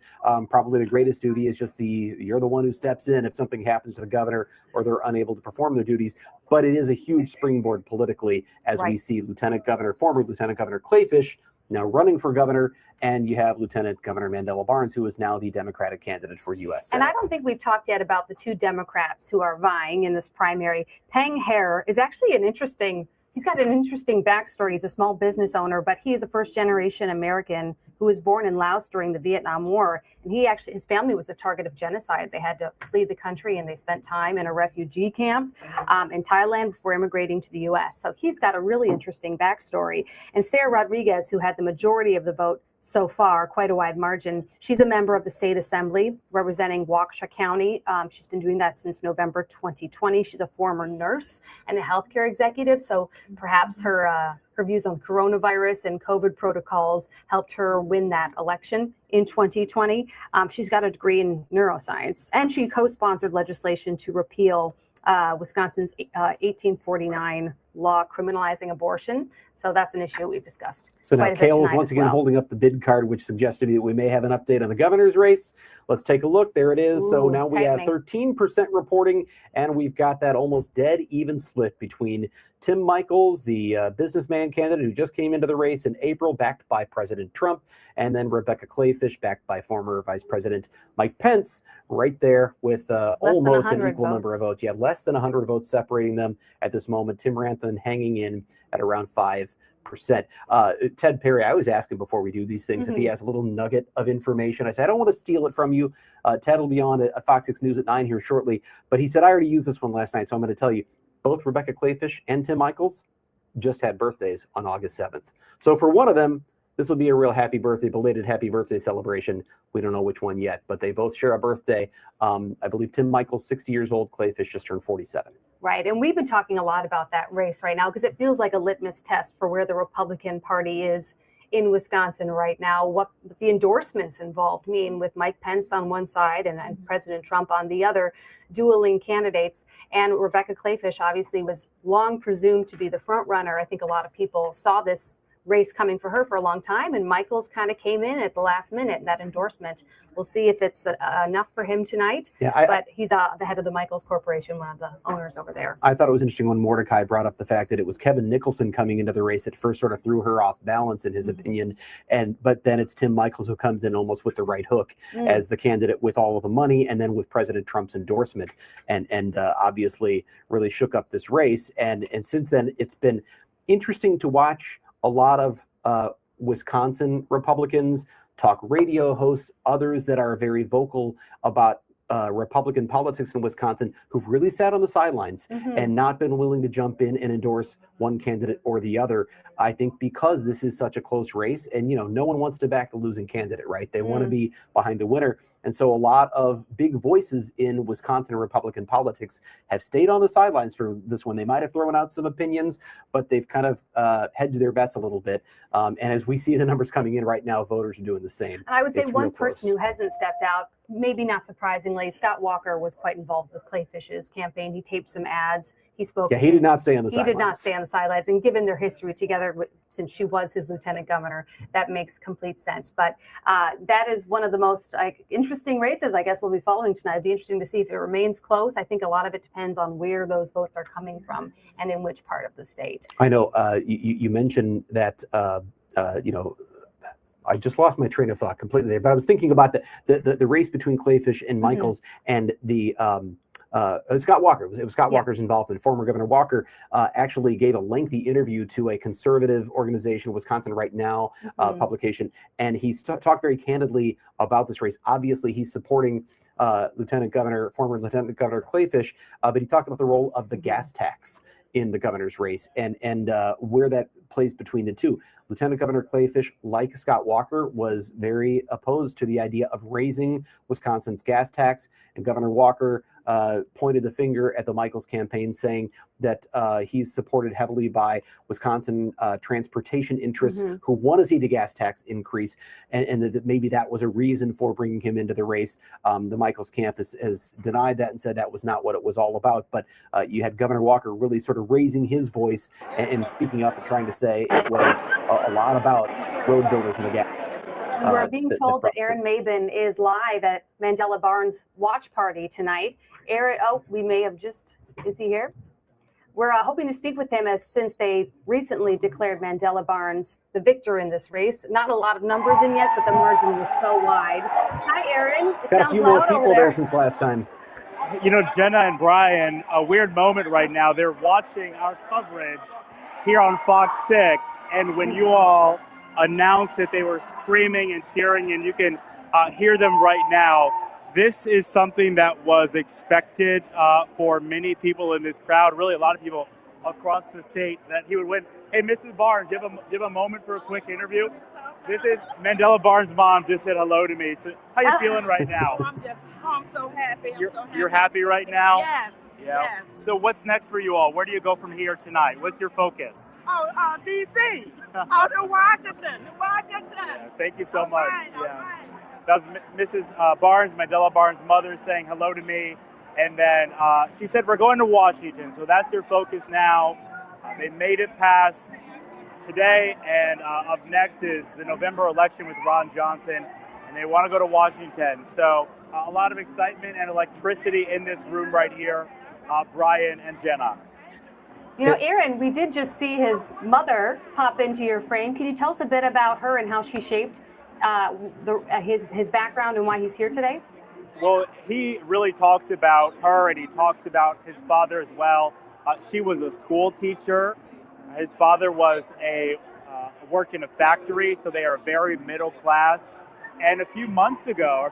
Probably the greatest duty is just you're the one who steps in if something happens to the governor or they're unable to perform their duties. But it is a huge springboard politically as we see former Lieutenant Governor Clayfish now running for governor, and you have Lieutenant Governor Mandela Barnes, who is now the Democratic candidate for U.S. Senate. And I don't think we've talked yet about the 2 Democrats who are vying in this primary. Peng He is actually he's got an interesting backstory. He's a small business owner, but he is a first-generation American who was born in Laos during the Vietnam War. And his family was the target of genocide. They had to flee the country, and they spent time in a refugee camp in Thailand before immigrating to the U.S. So he's got a really interesting backstory. And Sarah Rodriguez, who had the majority of the vote so far, quite a wide margin. She's a member of the state assembly representing Waukesha County. She's been doing that since November 2020. She's a former nurse and a healthcare executive. So perhaps her views on coronavirus and COVID protocols helped her win that election in 2020. She's got a degree in neuroscience, and she co-sponsored legislation to repeal Wisconsin's 1849 law criminalizing abortion. So that's an issue we've discussed. So now Kale is once again holding up the bid card, which suggests to me that we may have an update on the governor's race. Let's take a look. There it is. So now we have 13% reporting, and we've got that almost dead even split between Tim Michels, the businessman candidate who just came into the race in April, backed by President Trump, and then Rebecca Clayfish, backed by former Vice President Mike Pence, right there with almost an equal number of votes. Yeah, less than 100 votes separating them at this moment. Tim Rantham hanging in at around 5%. Ted Perry, I always ask him before we do these things if he has a little nugget of information. I said, I don't want to steal it from you. Ted will be on at FOX 6 News at 9 here shortly. But he said, I already used this one last night, so I'm going to tell you. Both Rebecca Clayfish and Tim Michels just had birthdays on August 7th. So for one of them, this will be a real belated happy birthday celebration. We don't know which one yet, but they both share a birthday. I believe Tim Michels, 60 years old, Clayfish just turned 47. Right. And we've been talking a lot about that race right now because it feels like a litmus test for where the Republican Party is in Wisconsin right now, what the endorsements involved mean with Mike Pence on one side and President Trump on the other, dueling candidates. And Rebecca Clayfish obviously was long presumed to be the front runner. I think a lot of people saw this race coming for her for a long time, and Michels kind of came in at the last minute in that endorsement. We'll see if it's enough for him tonight, but he's the head of the Michels Corporation, one of the owners over there. I thought it was interesting when Mordecai brought up the fact that it was Kevin Nicholson coming into the race that first sort of threw her off balance in his opinion, but then it's Tim Michels who comes in almost with the right hook as the candidate with all of the money, and then with President Trump's endorsement, and obviously really shook up this race. And since then, it's been interesting to watch a lot of Wisconsin Republicans, talk radio hosts, others that are very vocal about Republican politics in Wisconsin who've really sat on the sidelines and not been willing to jump in and endorse one candidate or the other. I think because this is such a close race, and no one wants to back the losing candidate, right? They want to be behind the winner. And so a lot of big voices in Wisconsin Republican politics have stayed on the sidelines for this one. They might have thrown out some opinions, but they've kind of hedged their bets a little bit. And as we see the numbers coming in right now, voters are doing the same. And I would say one person who hasn't stepped out maybe not surprisingly, Scott Walker was quite involved with Clay Fish's campaign. He taped some ads. He spoke. Yeah, he did not stay on the He sidelines. did not stay on the sidelines. And given their history together, since she was his lieutenant governor, that makes complete sense. But that is one of the most interesting races, I guess, we'll be following tonight. It'd be interesting to see if it remains close. I think a lot of it depends on where those votes are coming from and in which part of the state. I know you mentioned that, I just lost my train of thought completely there, but I was thinking about the race between Clayfish and Michaels and the Scott Walker. It was Scott Walker's involvement. Former Governor Walker actually gave a lengthy interview to a conservative organization, Wisconsin Right Now publication, and he talked very candidly about this race. Obviously, he's supporting former Lieutenant Governor Clayfish, but he talked about the role of the gas tax in the governor's race and where that plays between the two. Lieutenant Governor Clayfish, like Scott Walker, was very opposed to the idea of raising Wisconsin's gas tax, and Governor Walker pointed the finger at the Michaels campaign, saying that he's supported heavily by Wisconsin transportation interests who want to see the gas tax increase, and that maybe that was a reason for bringing him into the race. The Michaels camp has denied that and said that was not what it was all about, but you had Governor Walker really sort of raising his voice and speaking up and trying to say it was a lot about road builders and the gas. We're being told that Aaron Mabin is live at Mandela Barnes' watch party tonight. Aaron, we may have just, is he here? We're hoping to speak with him since they recently declared Mandela Barnes the victor in this race. Not a lot of numbers in yet, but the margin was so wide. Hi, Aaron. Got a few more people there since last time. You know, Jenna and Brian, a weird moment right now. They're watching our coverage here on Fox 6, and when you all announced that they were screaming and cheering, and you can hear them right now, this is something that was expected for many people in this crowd, really a lot of people across the state, that he would win. Hey, Mrs. Barnes, do you have a moment for a quick interview? This is Mandela Barnes' mom just said hello to me. So how you feeling right now? I'm so happy. You're happy right now? Yes. Yeah. Yes. So what's next for you all? Where do you go from here tonight? What's your focus? D.C. To Washington. Yeah, thank you so much. Right, all right. That was Mrs. Barnes, Mandela Barnes' mother, saying hello to me. And then she said, we're going to Washington. So that's their focus now. They made it past today. And up next is the November election with Ron Johnson. And they want to go to Washington. So a lot of excitement and electricity in this room right here, Brian and Jenna. You know, Aaron, we did just see his mother pop into your frame. Can you tell us a bit about her and how she shaped his background and why he's here today? Well, he really talks about her, and he talks about his father as well. She was a school teacher. His father was worked in a factory, so they are very middle class. And a few weeks ago,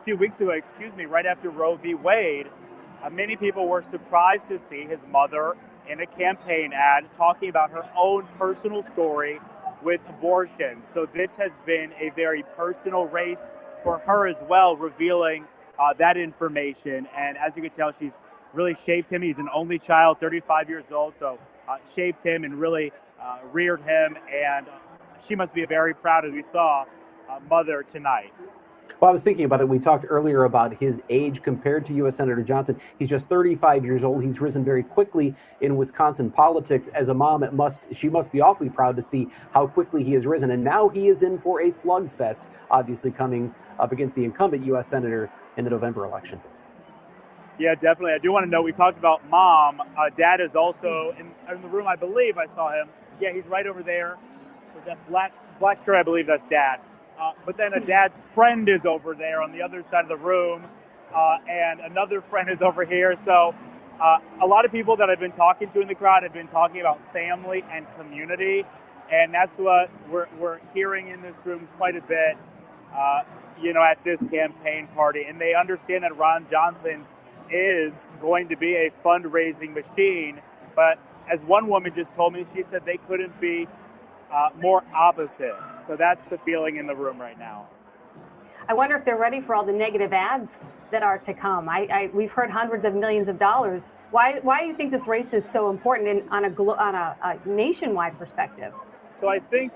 right after Roe v. Wade, many people were surprised to see his mother in a campaign ad talking about her own personal story with abortion. So this has been a very personal race for her as well, revealing that information. And as you can tell, she's really shaped him. He's an only child, 35 years old, so shaped him and really reared him. And she must be very proud, as we saw, mother tonight. Well, I was thinking about it. We talked earlier about his age compared to U.S. Senator Johnson. He's just 35 years old. He's risen very quickly in Wisconsin politics. As a mom, she must be awfully proud to see how quickly he has risen. And now he is in for a slugfest, obviously coming up against the incumbent U.S. Senator in the November election. Yeah, definitely. I do want to know, we talked about mom. Dad is also in the room, I believe I saw him. Yeah, he's right over there with that black shirt. I believe that's Dad. But then a dad's friend is over there on the other side of the room, and another friend is over here. So a lot of people that I've been talking to in the crowd have been talking about family and community, and that's what we're hearing in this room quite a bit, at this campaign party. And they understand that Ron Johnson is going to be a fundraising machine. But as one woman just told me, she said they couldn't be more opposite. So that's the feeling in the room right now. I wonder if they're ready for all the negative ads that are to come. We've heard hundreds of millions of dollars. Why do you think this race is so important on a nationwide perspective? So I think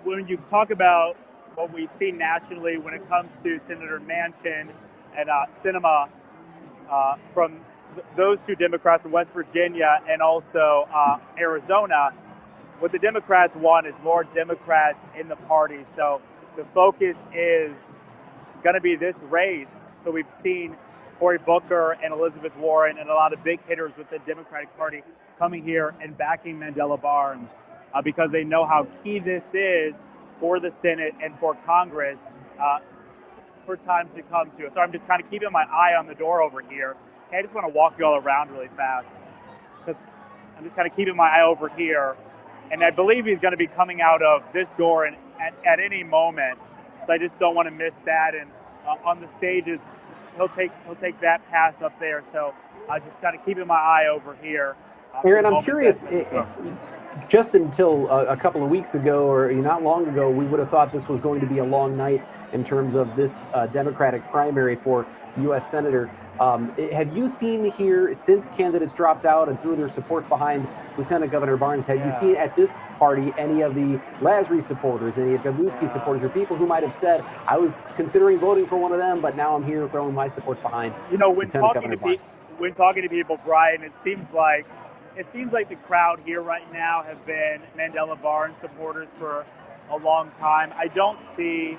when you talk about what we see nationally when it comes to Senator Manchin and Sinema from those two Democrats in West Virginia and also Arizona. What the Democrats want is more Democrats in the party. So the focus is going to be this race. So we've seen Cory Booker and Elizabeth Warren and a lot of big hitters with the Democratic Party coming here and backing Mandela Barnes because they know how key this is for the Senate and for Congress for time to come to. So I'm just kind of keeping my eye on the door over here. Hey, I just want to walk you all around really fast because I'm just kind of keeping my eye over here. And I believe he's going to be coming out of this door at any moment. So I just don't want to miss that. And on the stages, he'll take that path up there. So I just kind of keeping my eye over here. Aaron, I'm curious, just until a couple of weeks ago or not long ago, we would have thought this was going to be a long night in terms of this Democratic primary for U.S. Senator. Have you seen here, since candidates dropped out and threw their support behind Lieutenant Governor Barnes, have you seen at this party any of the Lasry supporters, any of Godlewski supporters, or people who might have said, I was considering voting for one of them, but now I'm here throwing my support behind Lieutenant Governor Barnes? When talking to people, Brian, it seems like the crowd here right now have been Mandela Barnes supporters for a long time. I don't see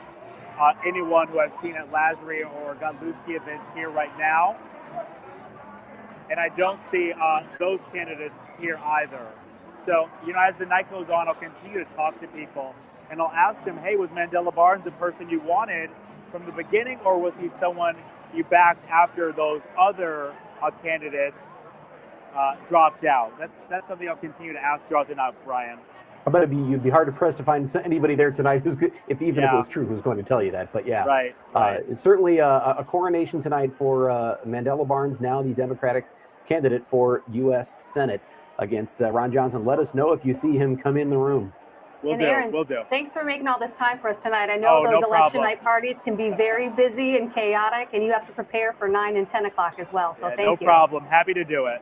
anyone who I've seen at Lasry or Godlewski events here right now. And I don't see those candidates here either. So, as the night goes on, I'll continue to talk to people and I'll ask them, hey, was Mandela Barnes the person you wanted from the beginning, or was he someone you backed after those other candidates dropped out? That's something I'll continue to ask throughout the night, Brian. I bet you'd be hard to press to find anybody there tonight if it was true, who's going to tell you that. But yeah, right. It's certainly a coronation tonight for Mandela Barnes, now the Democratic candidate for U.S. Senate against Ron Johnson. Let us know if you see him come in the room. Aaron, we'll do. Thanks for making all this time for us tonight. I know those election night parties can be very busy and chaotic, and you have to prepare for 9 and 10 o'clock as well. So thank you. No problem. Happy to do it.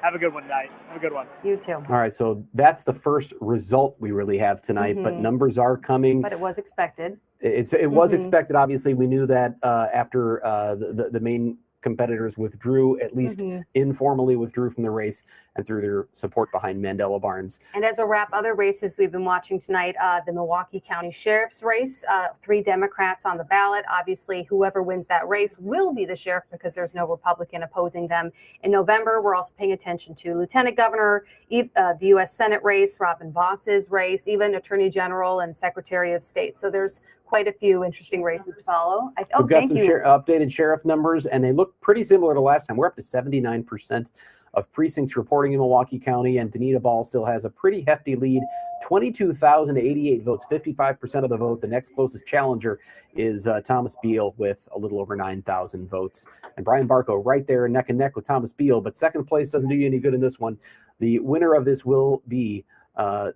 Have a good one tonight. Have a good one. You too. All right, so that's the first result we really have tonight, but numbers are coming. But it was expected. It was expected. Obviously, we knew that after the main competitors withdrew, at least informally withdrew from the race and threw their support behind Mandela Barnes. And as a wrap, other races we've been watching tonight, the Milwaukee County Sheriff's race, 3 Democrats on the ballot. Obviously, whoever wins that race will be the sheriff because there's no Republican opposing them. In November, we're also paying attention to Lieutenant Governor, the U.S. Senate race, Robin Voss's race, even Attorney General and Secretary of State. So there's quite a few interesting races to follow. We've got some updated sheriff numbers, and they look pretty similar to last time. We're up to 79% of precincts reporting in Milwaukee County, and Danita Ball still has a pretty hefty lead, 22,088 votes, 55% of the vote. The next closest challenger is Thomas Beal with a little over 9,000 votes. And Brian Barco right there neck and neck with Thomas Beal, but second place doesn't do you any good in this one. The winner of this will be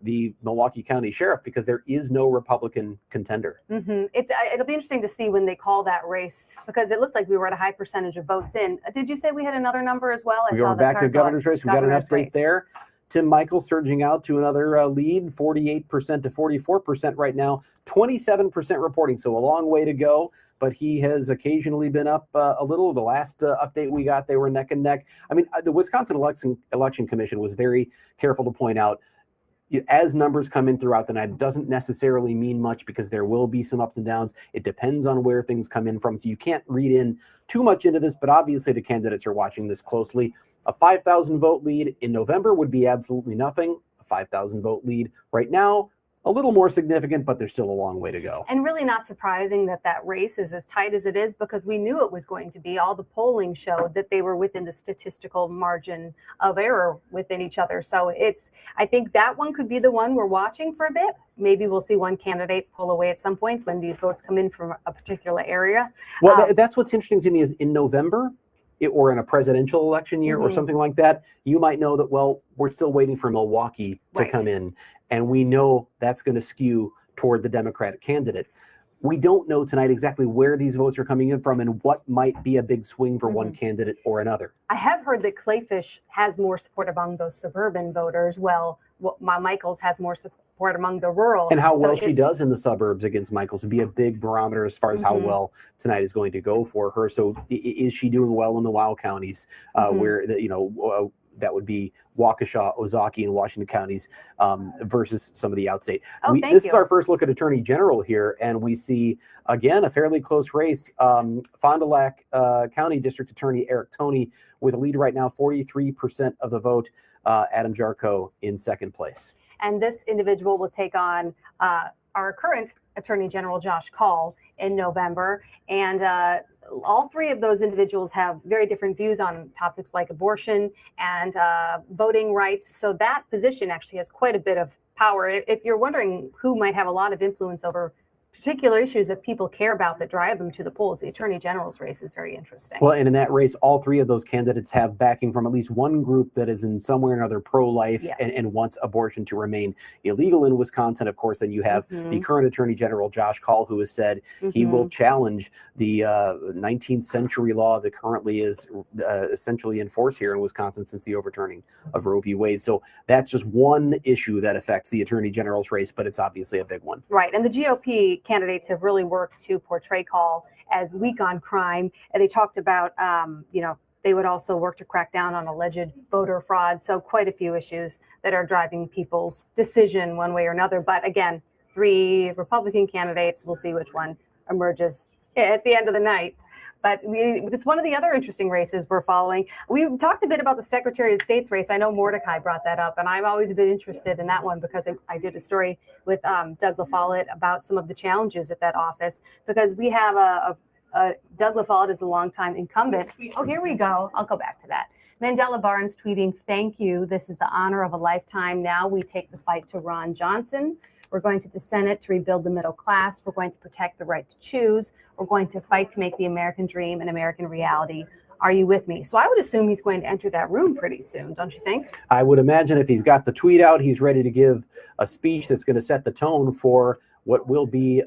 the Milwaukee County Sheriff because there is no Republican contender. It'll be interesting to see when they call that race because it looked like we were at a high percentage of votes in. Did you say we had another number as well? We go back to the governor's race. We got an update there. Tim Michael surging out to another lead, 48% to 44% right now, 27% reporting. So a long way to go. But he has occasionally been up a little. The last update we got, they were neck and neck. I mean, the Wisconsin Election Commission was very careful to point out, as numbers come in throughout the night, it doesn't necessarily mean much because there will be some ups and downs. It depends on where things come in from. So you can't read in too much into this, but obviously the candidates are watching this closely. A 5,000 vote lead in November would be absolutely nothing. A 5,000 vote lead right now, a little more significant, but there's still a long way to go. And really not surprising that that race is as tight as it is because we knew it was going to be. All the polling showed that they were within the statistical margin of error within each other. So I think that one could be the one we're watching for a bit. Maybe we'll see one candidate pull away at some point when these votes come in from a particular area. Well, that's what's interesting to me is in November, or in a presidential election year or something like that, you might know that, well, we're still waiting for Milwaukee to come in. And we know that's going to skew toward the Democratic candidate. We don't know tonight exactly where these votes are coming in from and what might be a big swing for one candidate or another. I have heard that Clayfish has more support among those suburban voters. Well, Michaels has more support support among the rural. And how So well she does in the suburbs against Michaels would be a big barometer as far as how well tonight is going to go for her. So is she doing well in the Wow counties where, that would be Waukesha, Ozaukee, and Washington counties versus some of the outstate. This is our first look at Attorney General here, and we see, again, a fairly close race. Fond du Lac County District Attorney Eric Toney with a lead right now, 43% of the vote. Adam Jarko in second place. And this individual will take on our current Attorney General Josh Kaul in November. And all three of those individuals have very different views on topics like abortion and voting rights. So that position actually has quite a bit of power. If you're wondering who might have a lot of influence over particular issues that people care about that drive them to the polls, the Attorney General's race is very interesting. Well, and in that race, all three of those candidates have backing from at least one group that is in some way or another pro-life and wants abortion to remain illegal in Wisconsin. Of course, then you have the current Attorney General, Josh Kaul, who has said he will challenge the 19th century law that currently is essentially in force here in Wisconsin since the overturning of Roe v. Wade. So that's just one issue that affects the Attorney General's race, but it's obviously a big one. Right. And the GOP candidates have really worked to portray Kaul as weak on crime. And they talked about, they would also work to crack down on alleged voter fraud. So quite a few issues that are driving people's decision one way or another. But again, three Republican candidates. We'll see which one emerges at the end of the night. But it's one of the other interesting races we're following. We talked a bit about the Secretary of State's race. I know Mordecai brought that up, and I've always been interested in that one because I did a story with Doug LaFollette about some of the challenges at that office, because we have Doug LaFollette is a longtime incumbent. Oh, here we go. I'll go back to that. Mandela Barnes tweeting, "Thank you. This is the honor of a lifetime. Now we take the fight to Ron Johnson. We're going to the Senate to rebuild the middle class. We're going to protect the right to choose. We're going to fight to make the American dream an American reality. Are you with me?" So I would assume he's going to enter that room pretty soon, don't you think? I would imagine if he's got the tweet out, he's ready to give a speech that's going to set the tone for what will be,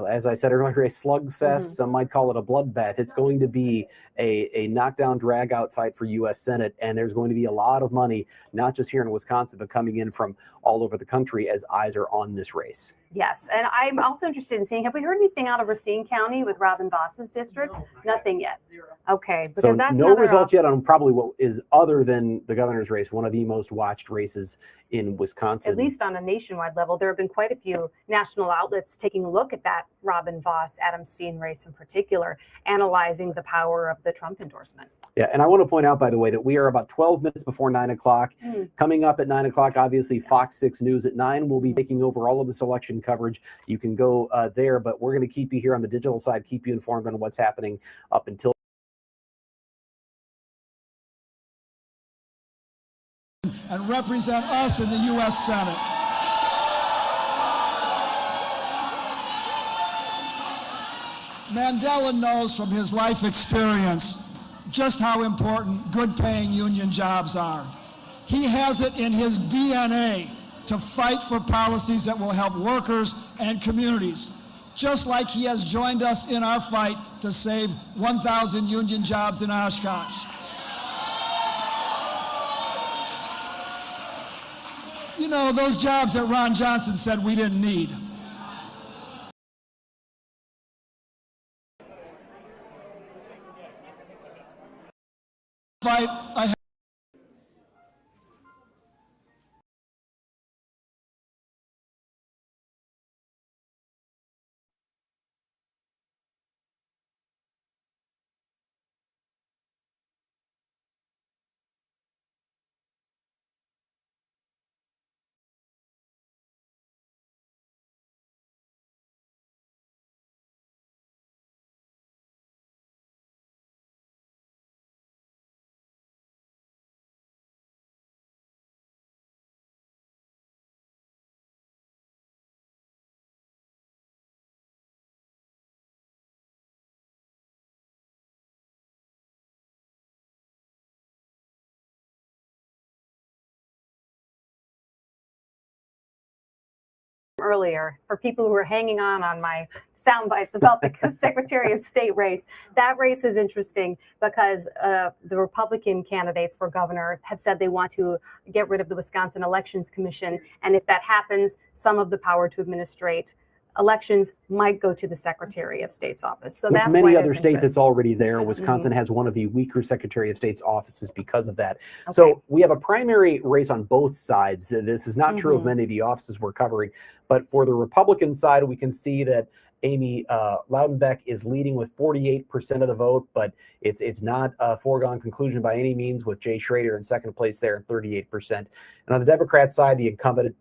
as I said earlier, a slugfest. Some might call it a bloodbath. It's going to be a knockdown, drag-out fight for U.S. Senate, and there's going to be a lot of money, not just here in Wisconsin, but coming in from all over the country as eyes are on this race. Yes, and I'm also interested in seeing, have we heard anything out of Racine County with Robin Voss's district? No, nothing yet. Zero. Okay. So no results yet on probably what is, other than the governor's race, one of the most watched races in Wisconsin. At least on a nationwide level. There have been quite a few national outlets taking a look at that Robin Voss, Adam Steen race in particular, analyzing the power of the Trump endorsement. Yeah, and I want to point out, by the way, that we are about 12 minutes before 9 o'clock. Coming up at 9 o'clock, obviously, Fox 6 News at 9 will be taking over all of this election coverage. You can go there, but we're going to keep you here on the digital side, keep you informed on what's happening up until and represent us in the U.S. Senate. Mandela knows from his life experience just how important good-paying union jobs are. He has it in his DNA to fight for policies that will help workers and communities, just like he has joined us in our fight to save 1,000 union jobs in Oshkosh. You know, those jobs that Ron Johnson said we didn't need. Fight I earlier, for people who are hanging on my sound bites about the Secretary of State race, that race is interesting because the Republican candidates for governor have said they want to get rid of the Wisconsin Elections Commission. And if that happens, some of the power to administrate elections might go to the Secretary of State's office. So Which that's many why other there's states, interest. it's already there. Wisconsin has one of the weaker Secretary of State's offices because of that. Okay. So we have a primary race on both sides. This is not true of many of the offices we're covering, but for the Republican side, we can see that Amy Loudenbeck is leading with 48% of the vote, but it's not a foregone conclusion by any means, with Jay Schrader in second place there at 38%. And on the Democrat side, the incumbent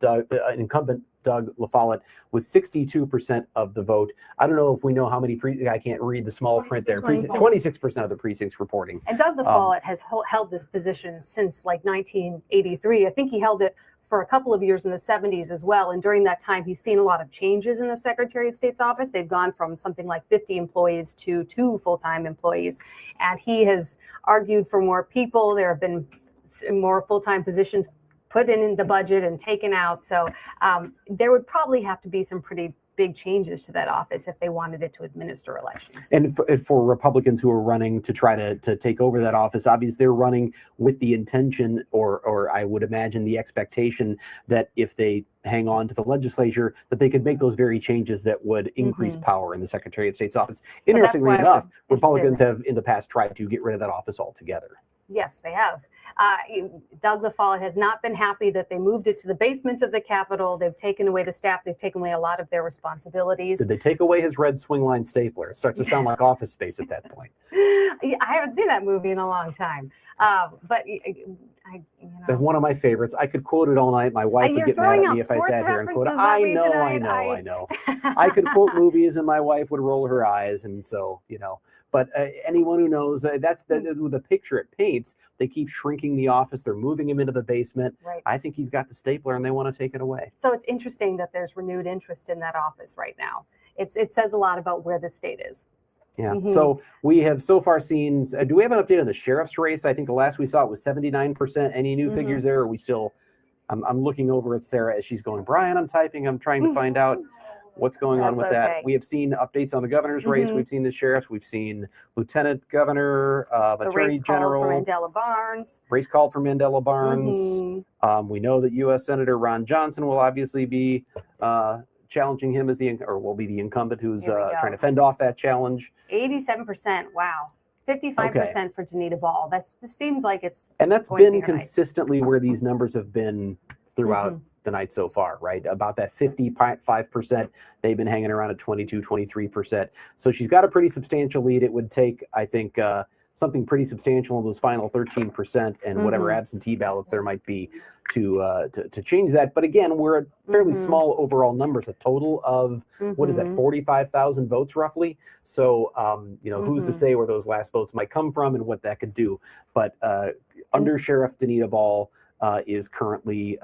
Doug LaFollette with 62% of the vote. I don't know if we know how many, I can't read the small print there. 26% of the precincts reporting. And Doug LaFollette has held this position since like 1983. I think he held it for a couple of years in the 70s as well. And during that time, he's seen a lot of changes in the Secretary of State's office. They've gone from something like 50 employees to 2 full-time employees. And he has argued for more people. There have been more full-time positions put in the budget and taken out. So there would probably have to be some pretty big changes to that office if they wanted it to administer elections. And for Republicans who are running to try to take over that office, obviously they're running with the intention, or I would imagine the expectation, that if they hang on to the legislature, that they could make those very changes that would increase power in the Secretary of State's office. Interestingly enough, Republicans have in the past tried to get rid of that office altogether. Yes, they have. Doug LaFollette has not been happy that they moved it to the basement of the Capitol. They've taken away the staff. They've taken away a lot of their responsibilites. Did they take away his red swing line stapler? It starts to sound like Office Space at that point. I haven't seen that movie in a long time. But That's one of my favorites. I could quote it all night. My wife would get mad at me if I sat here and quote it. I know. I could quote movies and my wife would roll her eyes. And so, but anyone who knows, that's the picture it paints. They keep shrinking the office. They're moving him into the basement. Right. I think he's got the stapler and they want to take it away. So it's interesting that there's renewed interest in that office right now. It says a lot about where the state is. Yeah. So we have so far seen, do we have an update on the sheriff's race? I think the last we saw it was 79%. Any new figures there? Or are we still, I'm looking over at Sarah as she's going, Brian, I'm typing, I'm trying to find out what's going on with that. We have seen updates on the governor's race. We've seen the sheriffs. We've seen lieutenant governor, attorney general. Race called for Mandela Barnes. We know that U.S. Senator Ron Johnson will obviously be challenging him as will be the incumbent who's trying to fend off that challenge. 87%. Wow. 55% for Janita Ball. This seems like it's. And that's been consistently where these numbers have been throughout the night so far, right? About that 55%. They've been hanging around at 22, 23%. So she's got a pretty substantial lead. It would take, I think, something pretty substantial in those final 13% and whatever absentee ballots there might be to change that. But again, we're at fairly small overall numbers, a total of, what is that, 45,000 votes roughly? So, who's to say where those last votes might come from and what that could do. But Under Sheriff Danita Ball is currently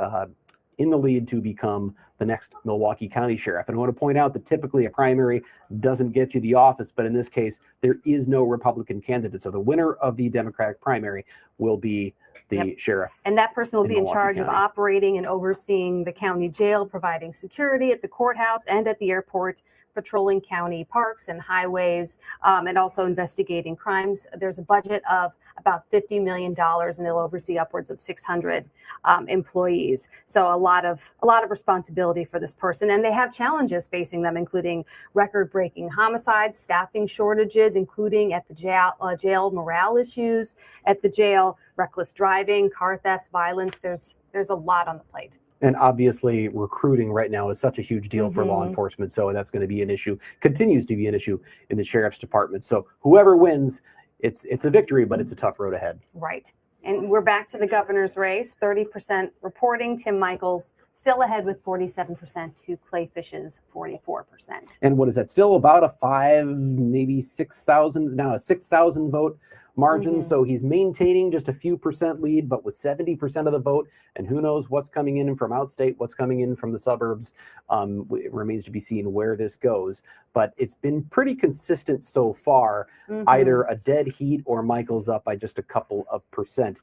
in the lead to become the next Milwaukee County Sheriff. And I want to point out that typically a primary doesn't get you the office, but in this case, there is no Republican candidate. So the winner of the Democratic primary will be the sheriff. And that person will be in charge County. of operating and overseeing the county jail, providing security at the courthouse and at the airport, patrolling county parks and highways, and also investigating crimes. There's a budget of about $50 million, and they'll oversee upwards of 600 employees. So a lot of responsibility for this person, and they have challenges facing them, including record-breaking homicides, staffing shortages, including at the jail morale issues at the jail, reckless driving, car thefts, violence. There's a lot on the plate. And obviously, recruiting right now is such a huge deal for law enforcement. So that's going to be an issue, continues to be an issue in the sheriff's department. So whoever wins, it's a victory, but it's a tough road ahead. Right. And we're back to the governor's race, 30% reporting. Tim Michaels still ahead with 47% to Clay Fish's 44%. And what is that? Still about a 6,000 vote margin. So he's maintaining just a few percent lead, but with 70% of the vote. And who knows what's coming in from outstate, what's coming in from the suburbs. It remains to be seen where this goes. But it's been pretty consistent so far, either a dead heat or Michael's up by just a couple of percent.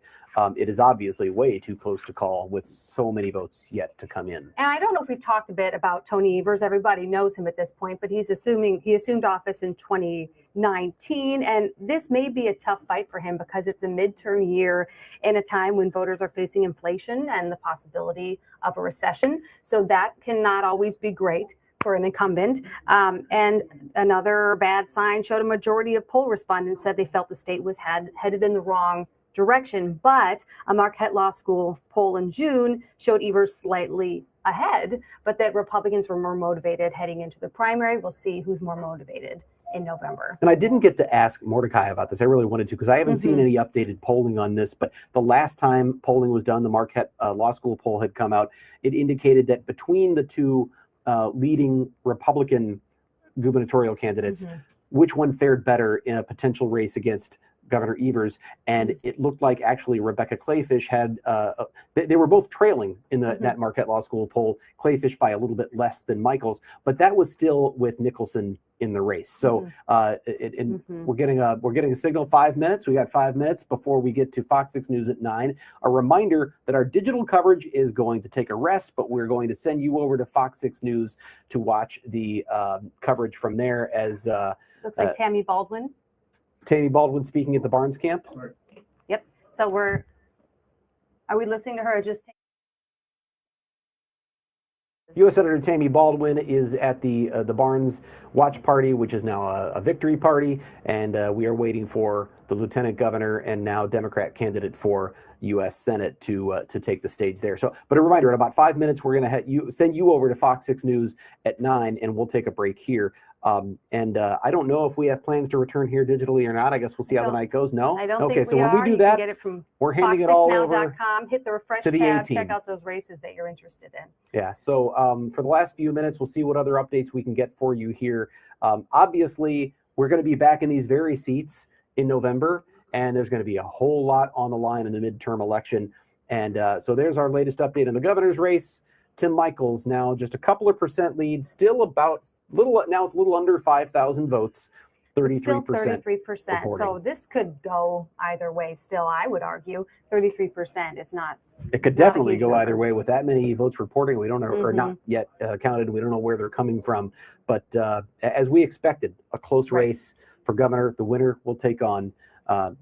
It is obviously way too close to call with so many votes yet to come in. And I don't know if we've talked a bit about Tony Evers. Everybody knows him at this point, but he assumed office in 2019. And this may be a tough fight for him because it's a midterm year in a time when voters are facing inflation and the possibility of a recession. So that cannot always be great for an incumbent. And another bad sign showed a majority of poll respondents said they felt the state was headed in the wrong direction. But a Marquette Law School poll in June showed Evers slightly ahead, but that Republicans were more motivated heading into the primary. We'll see who's more motivated in November. And I didn't get to ask Mordecai about this. I really wanted to, because I haven't seen any updated polling on this. But the last time polling was done, the Marquette Law School poll had come out. It indicated that between the two leading Republican gubernatorial candidates, which one fared better in a potential race against Governor Evers, and it looked like actually Rebecca Clayfish had, they were both trailing in that Marquette Law School poll, Clayfish by a little bit less than Michaels, but that was still with Nicholson in the race. So we're getting a signal, 5 minutes. We got 5 minutes before we get to Fox 6 News at 9. A reminder that our digital coverage is going to take a rest, but we're going to send you over to Fox 6 News to watch the coverage from there as Looks like Tammy Baldwin. Tammy Baldwin speaking at the Barnes camp. Yep. So are we listening to her or just? U.S. Senator Tammy Baldwin is at the Barnes watch party, which is now a victory party, and we are waiting for the lieutenant governor and now Democrat candidate for U.S. Senate to take the stage there. So, but a reminder, in about 5 minutes, we're going to send you over to Fox 6 News at 9, and we'll take a break here. I don't know if we have plans to return here digitally or not. I guess we'll see how the night goes. No? I don't okay, think so we when are. we do You that, can get it from we're handing it all over Hit the refresh to the tab, A-team. check out those races that you're interested in. Yeah, so for the last few minutes, we'll see what other updates we can get for you here. Obviously, we're going to be back in these very seats in November, and there's going to be a whole lot on the line in the midterm election. And so there's our latest update on the governor's race. Tim Michaels now just a couple of percent lead, still about now it's a little under 5,000 votes, 33%. Still 33%. So this could go either way. Still, I would argue 33% is not. It could definitely go either way with that many votes reporting. We don't know, or not yet counted. We don't know where they're coming from. But as we expected, a close race for governor. The winner will take on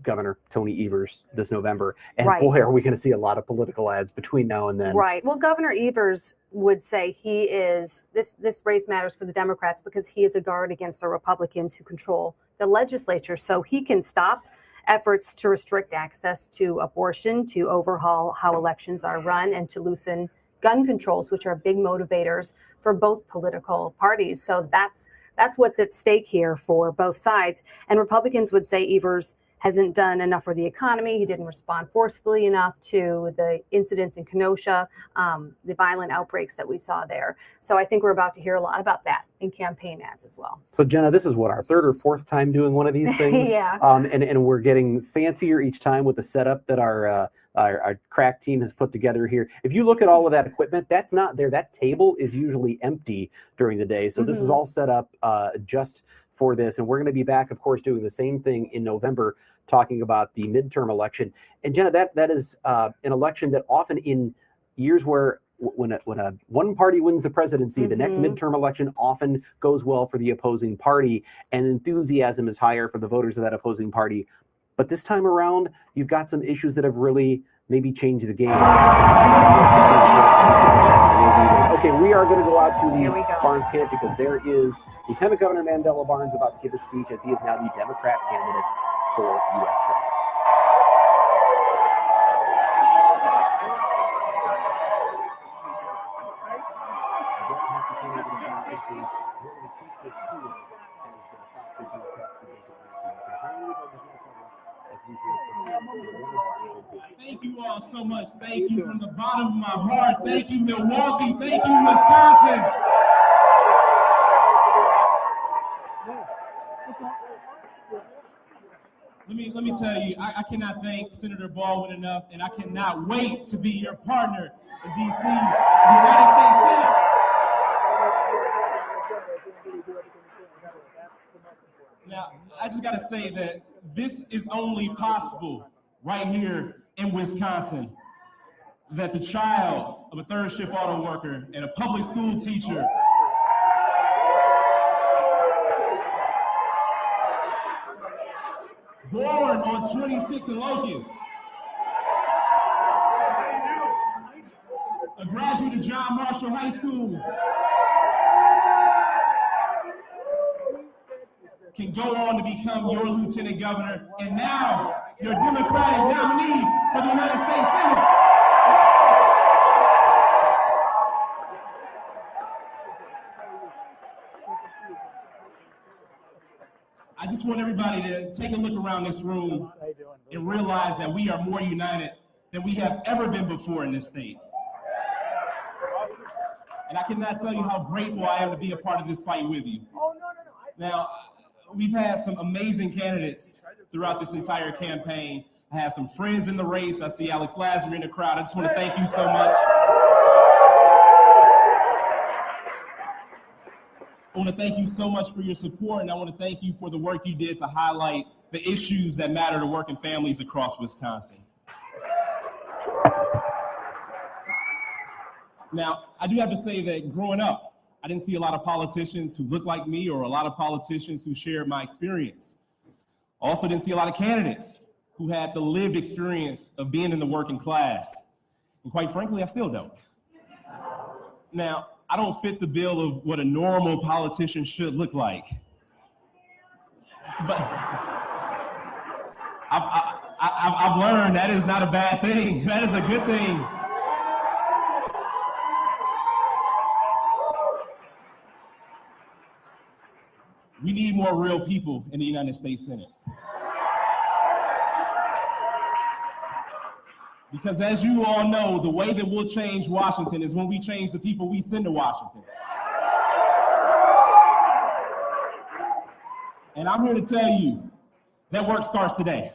Governor Tony Evers this November. And boy, are we going to see a lot of political ads between now and then. Right. Well, Governor Evers would say he is, this race matters for the Democrats because he is a guard against the Republicans who control the legislature. So he can stop efforts to restrict access to abortion, to overhaul how elections are run, and to loosen gun controls, which are big motivators for both political parties. So that's what's at stake here for both sides. And Republicans would say Evers hasn't done enough for the economy. He didn't respond forcefully enough to the incidents in Kenosha, the violent outbreaks that we saw there. So I think we're about to hear a lot about that in campaign ads as well. So Jenna, this is what, our third or fourth time doing one of these things? Yeah. And we're getting fancier each time with the setup that our crack team has put together here. If you look at all of that equipment, that's not there. That table is usually empty during the day. So this is all set up just for this. And we're going to be back, of course, doing the same thing in November, talking about the midterm election. And Jenna, that is an election that often in years where when a one party wins the presidency, the next midterm election often goes well for the opposing party, and enthusiasm is higher for the voters of that opposing party. But this time around, you've got some issues that have really maybe changed the game. Okay, we are going to go out to the Barnes camp because there is Lieutenant Governor Mandela Barnes about to give a speech as he is now the Democrat candidate for U.S. Senate. Thank you all so much. Thank you from the bottom of my heart. Thank you, Milwaukee. Thank you, Wisconsin. Let me tell you, I cannot thank Senator Baldwin enough, and I cannot wait to be your partner in D.C., the United States Senate. Now, I just got to say that this is only possible right here in Wisconsin, that the child of a third shift auto worker and a public school teacher born on 26 and Locust, a graduate of John Marshall High School, can go on to become your lieutenant governor and now your Democratic nominee for the United States Senate. I just want everybody to take a look around this room and realize that we are more united than we have ever been before in this state. And I cannot tell you how grateful I am to be a part of this fight with you. Now, we've had some amazing candidates throughout this entire campaign. I have some friends in the race. I see Alex Lazar in the crowd. I just want to thank you so much. I want to thank you so much for your support, and I want to thank you for the work you did to highlight the issues that matter to working families across Wisconsin. Now, I do have to say that growing up, I didn't see a lot of politicians who looked like me or a lot of politicians who shared my experience. I also didn't see a lot of candidates who had the lived experience of being in the working class. And quite frankly, I still don't. Now, I don't fit the bill of what a normal politician should look like. But I've learned that is not a bad thing. That is a good thing. We need more real people in the United States Senate. Because as you all know, the way that we'll change Washington is when we change the people we send to Washington. And I'm here to tell you that work starts today.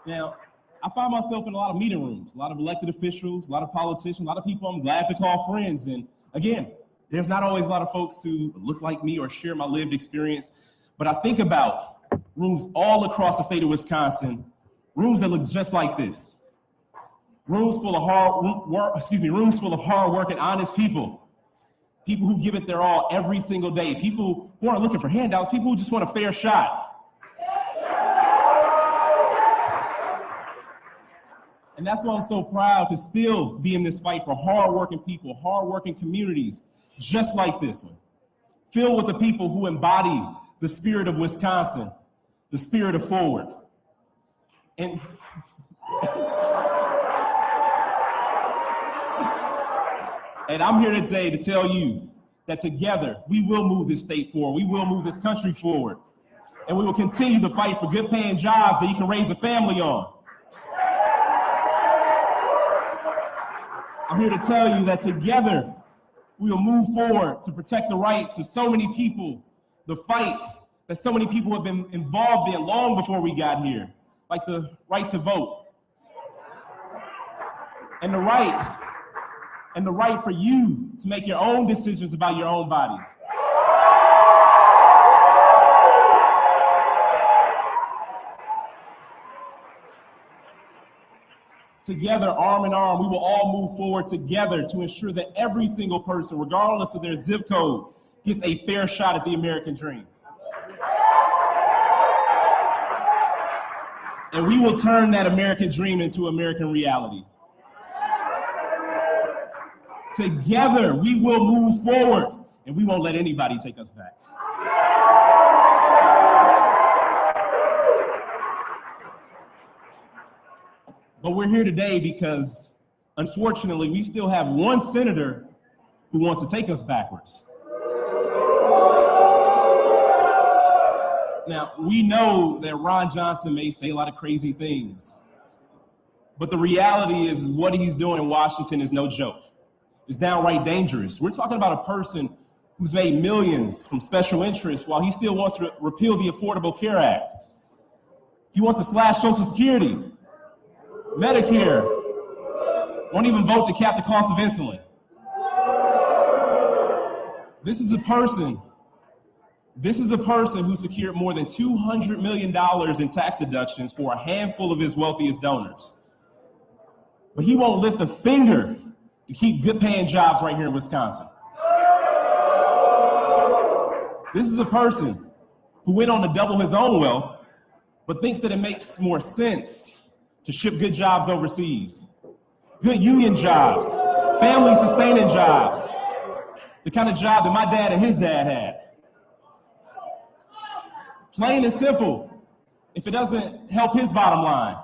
Now, I find myself in a lot of meeting rooms, a lot of elected officials, a lot of politicians, a lot of people I'm glad to call friends. And again, there's not always a lot of folks who look like me or share my lived experience, but I think about rooms all across the state of Wisconsin, rooms that look just like this. Rooms full of hard-working, honest people. People who give it their all every single day. People who aren't looking for handouts, people who just want a fair shot. And that's why I'm so proud to still be in this fight for hard-working people, hard-working communities, just like this one, filled with the people who embody the spirit of Wisconsin, the spirit of forward. And I'm here today to tell you that together we will move this state forward, we will move this country forward, and we will continue to fight for good paying jobs that you can raise a family on. I'm here to tell you that together we will move forward to protect the rights of so many people, the fight that so many people have been involved in long before we got here, like the right to vote. And the right for you to make your own decisions about your own bodies. Together, arm in arm, we will all move forward together to ensure that every single person, regardless of their zip code, gets a fair shot at the American dream. And we will turn that American dream into American reality. Together, we will move forward, and we won't let anybody take us back. But we're here today because, unfortunately, we still have one senator who wants to take us backwards. Now, we know that Ron Johnson may say a lot of crazy things, but the reality is what he's doing in Washington is no joke. It's downright dangerous. We're talking about a person who's made millions from special interests while he still wants to repeal the Affordable Care Act. He wants to slash Social Security, Medicare, won't even vote to cap the cost of insulin. This is a person who secured more than $200 million in tax deductions for a handful of his wealthiest donors. But he won't lift a finger to keep good paying jobs right here in Wisconsin. This is a person who went on to double his own wealth, but thinks that it makes more sense to ship good jobs overseas. Good union jobs, family sustaining jobs, the kind of job that my dad and his dad had. Plain and simple, if it doesn't help his bottom line,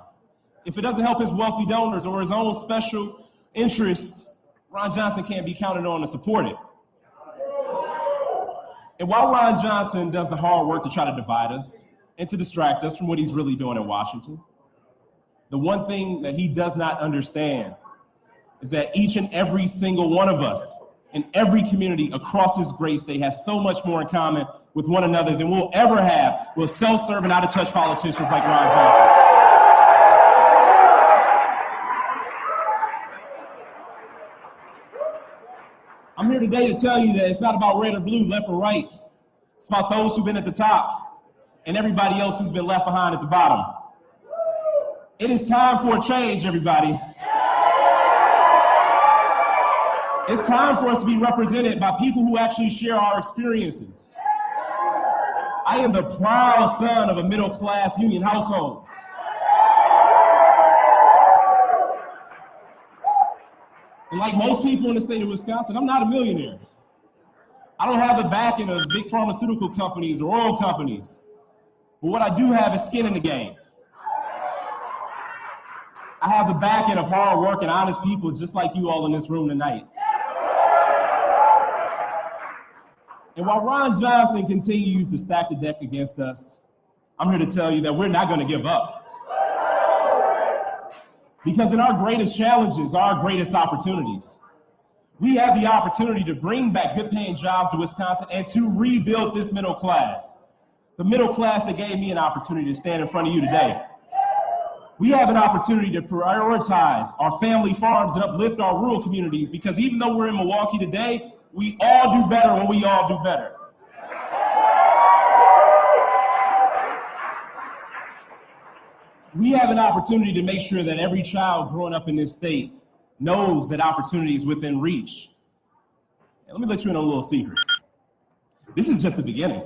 if it doesn't help his wealthy donors or his own special interests, Ron Johnson can't be counted on to support it. And while Ron Johnson does the hard work to try to divide us and to distract us from what he's really doing in Washington, the one thing that he does not understand is that each and every single one of us in every community across this great state has so much more in common with one another than we'll ever have with self-serving, out-of-touch politicians like Ron Johnson. I'm here today to tell you that it's not about red or blue, left or right. It's about those who've been at the top and everybody else who's been left behind at the bottom. It is time for a change, everybody. It's time for us to be represented by people who actually share our experiences. I am the proud son of a middle-class union household. And like most people in the state of Wisconsin, I'm not a millionaire. I don't have the backing of big pharmaceutical companies or oil companies. But what I do have is skin in the game. I have the backing of hard work and honest people just like you all in this room tonight. And while Ron Johnson continues to stack the deck against us, I'm here to tell you that we're not going to give up. Because in our greatest challenges are our greatest opportunities. We have the opportunity to bring back good paying jobs to Wisconsin and to rebuild this middle class. The middle class that gave me an opportunity to stand in front of you today. We have an opportunity to prioritize our family farms and uplift our rural communities, because even though we're in Milwaukee today, we all do better when we all do better. We have an opportunity to make sure that every child growing up in this state knows that opportunity is within reach. And let me let you in on a little secret. This is just the beginning.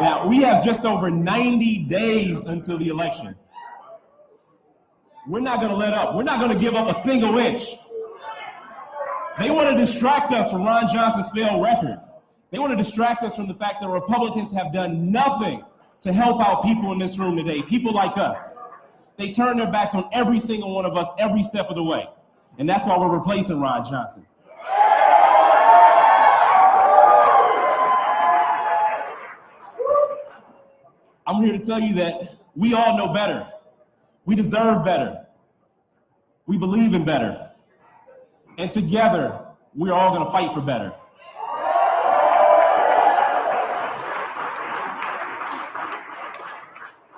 Now, we have just over 90 days until the election. We're not going to let up. We're not going to give up a single inch. They want to distract us from Ron Johnson's failed record. They want to distract us from the fact that Republicans have done nothing to help out people in this room today, people like us. They turn their backs on every single one of us every step of the way. And that's why we're replacing Ron Johnson. I'm here to tell you that we all know better. We deserve better. We believe in better. And together, we're all going to fight for better.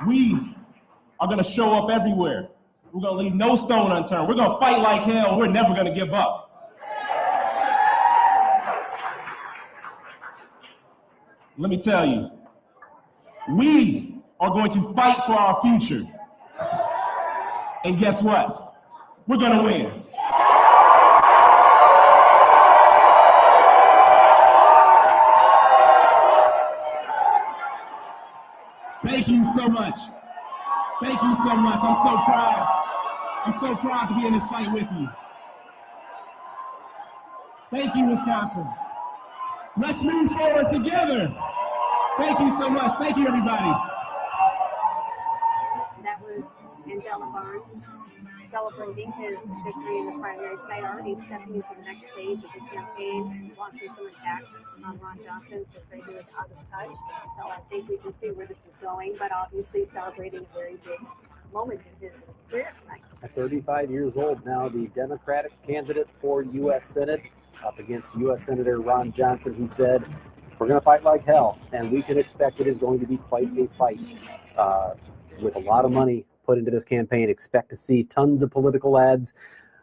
We are going to show up everywhere. We're going to leave no stone unturned. We're going to fight like hell. We're never going to give up. Let me tell you, we are going to fight for our future. And guess what? We're going to win. Thank you so much. Thank you so much. I'm so proud. I'm so proud to be in this fight with you. Thank you, Wisconsin. Let's move forward together. Thank you so much. Thank you, everybody. That was Mandela Barnes celebrating his victory in the primary tonight, already stepping into the next stage of the campaign, launching some attacks on Ron Johnson for saying he was out of touch. So I think we can see where this is going, but obviously celebrating a very big moment in his career tonight. At 35 years old now, the Democratic candidate for U.S. Senate up against U.S. Senator Ron Johnson. He said, we're going to fight like hell, and we can expect it is going to be quite a fight. With a lot of money put into this campaign, expect to see tons of political ads.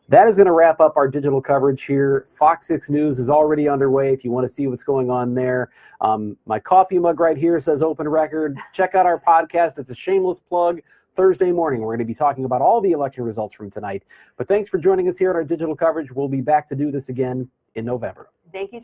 That is going to wrap up our digital coverage here. Fox 6 News is already underway if you want to see what's going on there. My coffee mug right here says Open Record. Check out our podcast. It's a shameless plug. Thursday morning, we're going to be talking about all the election results from tonight. But thanks for joining us here at our digital coverage. We'll be back to do this again in November. Thank you to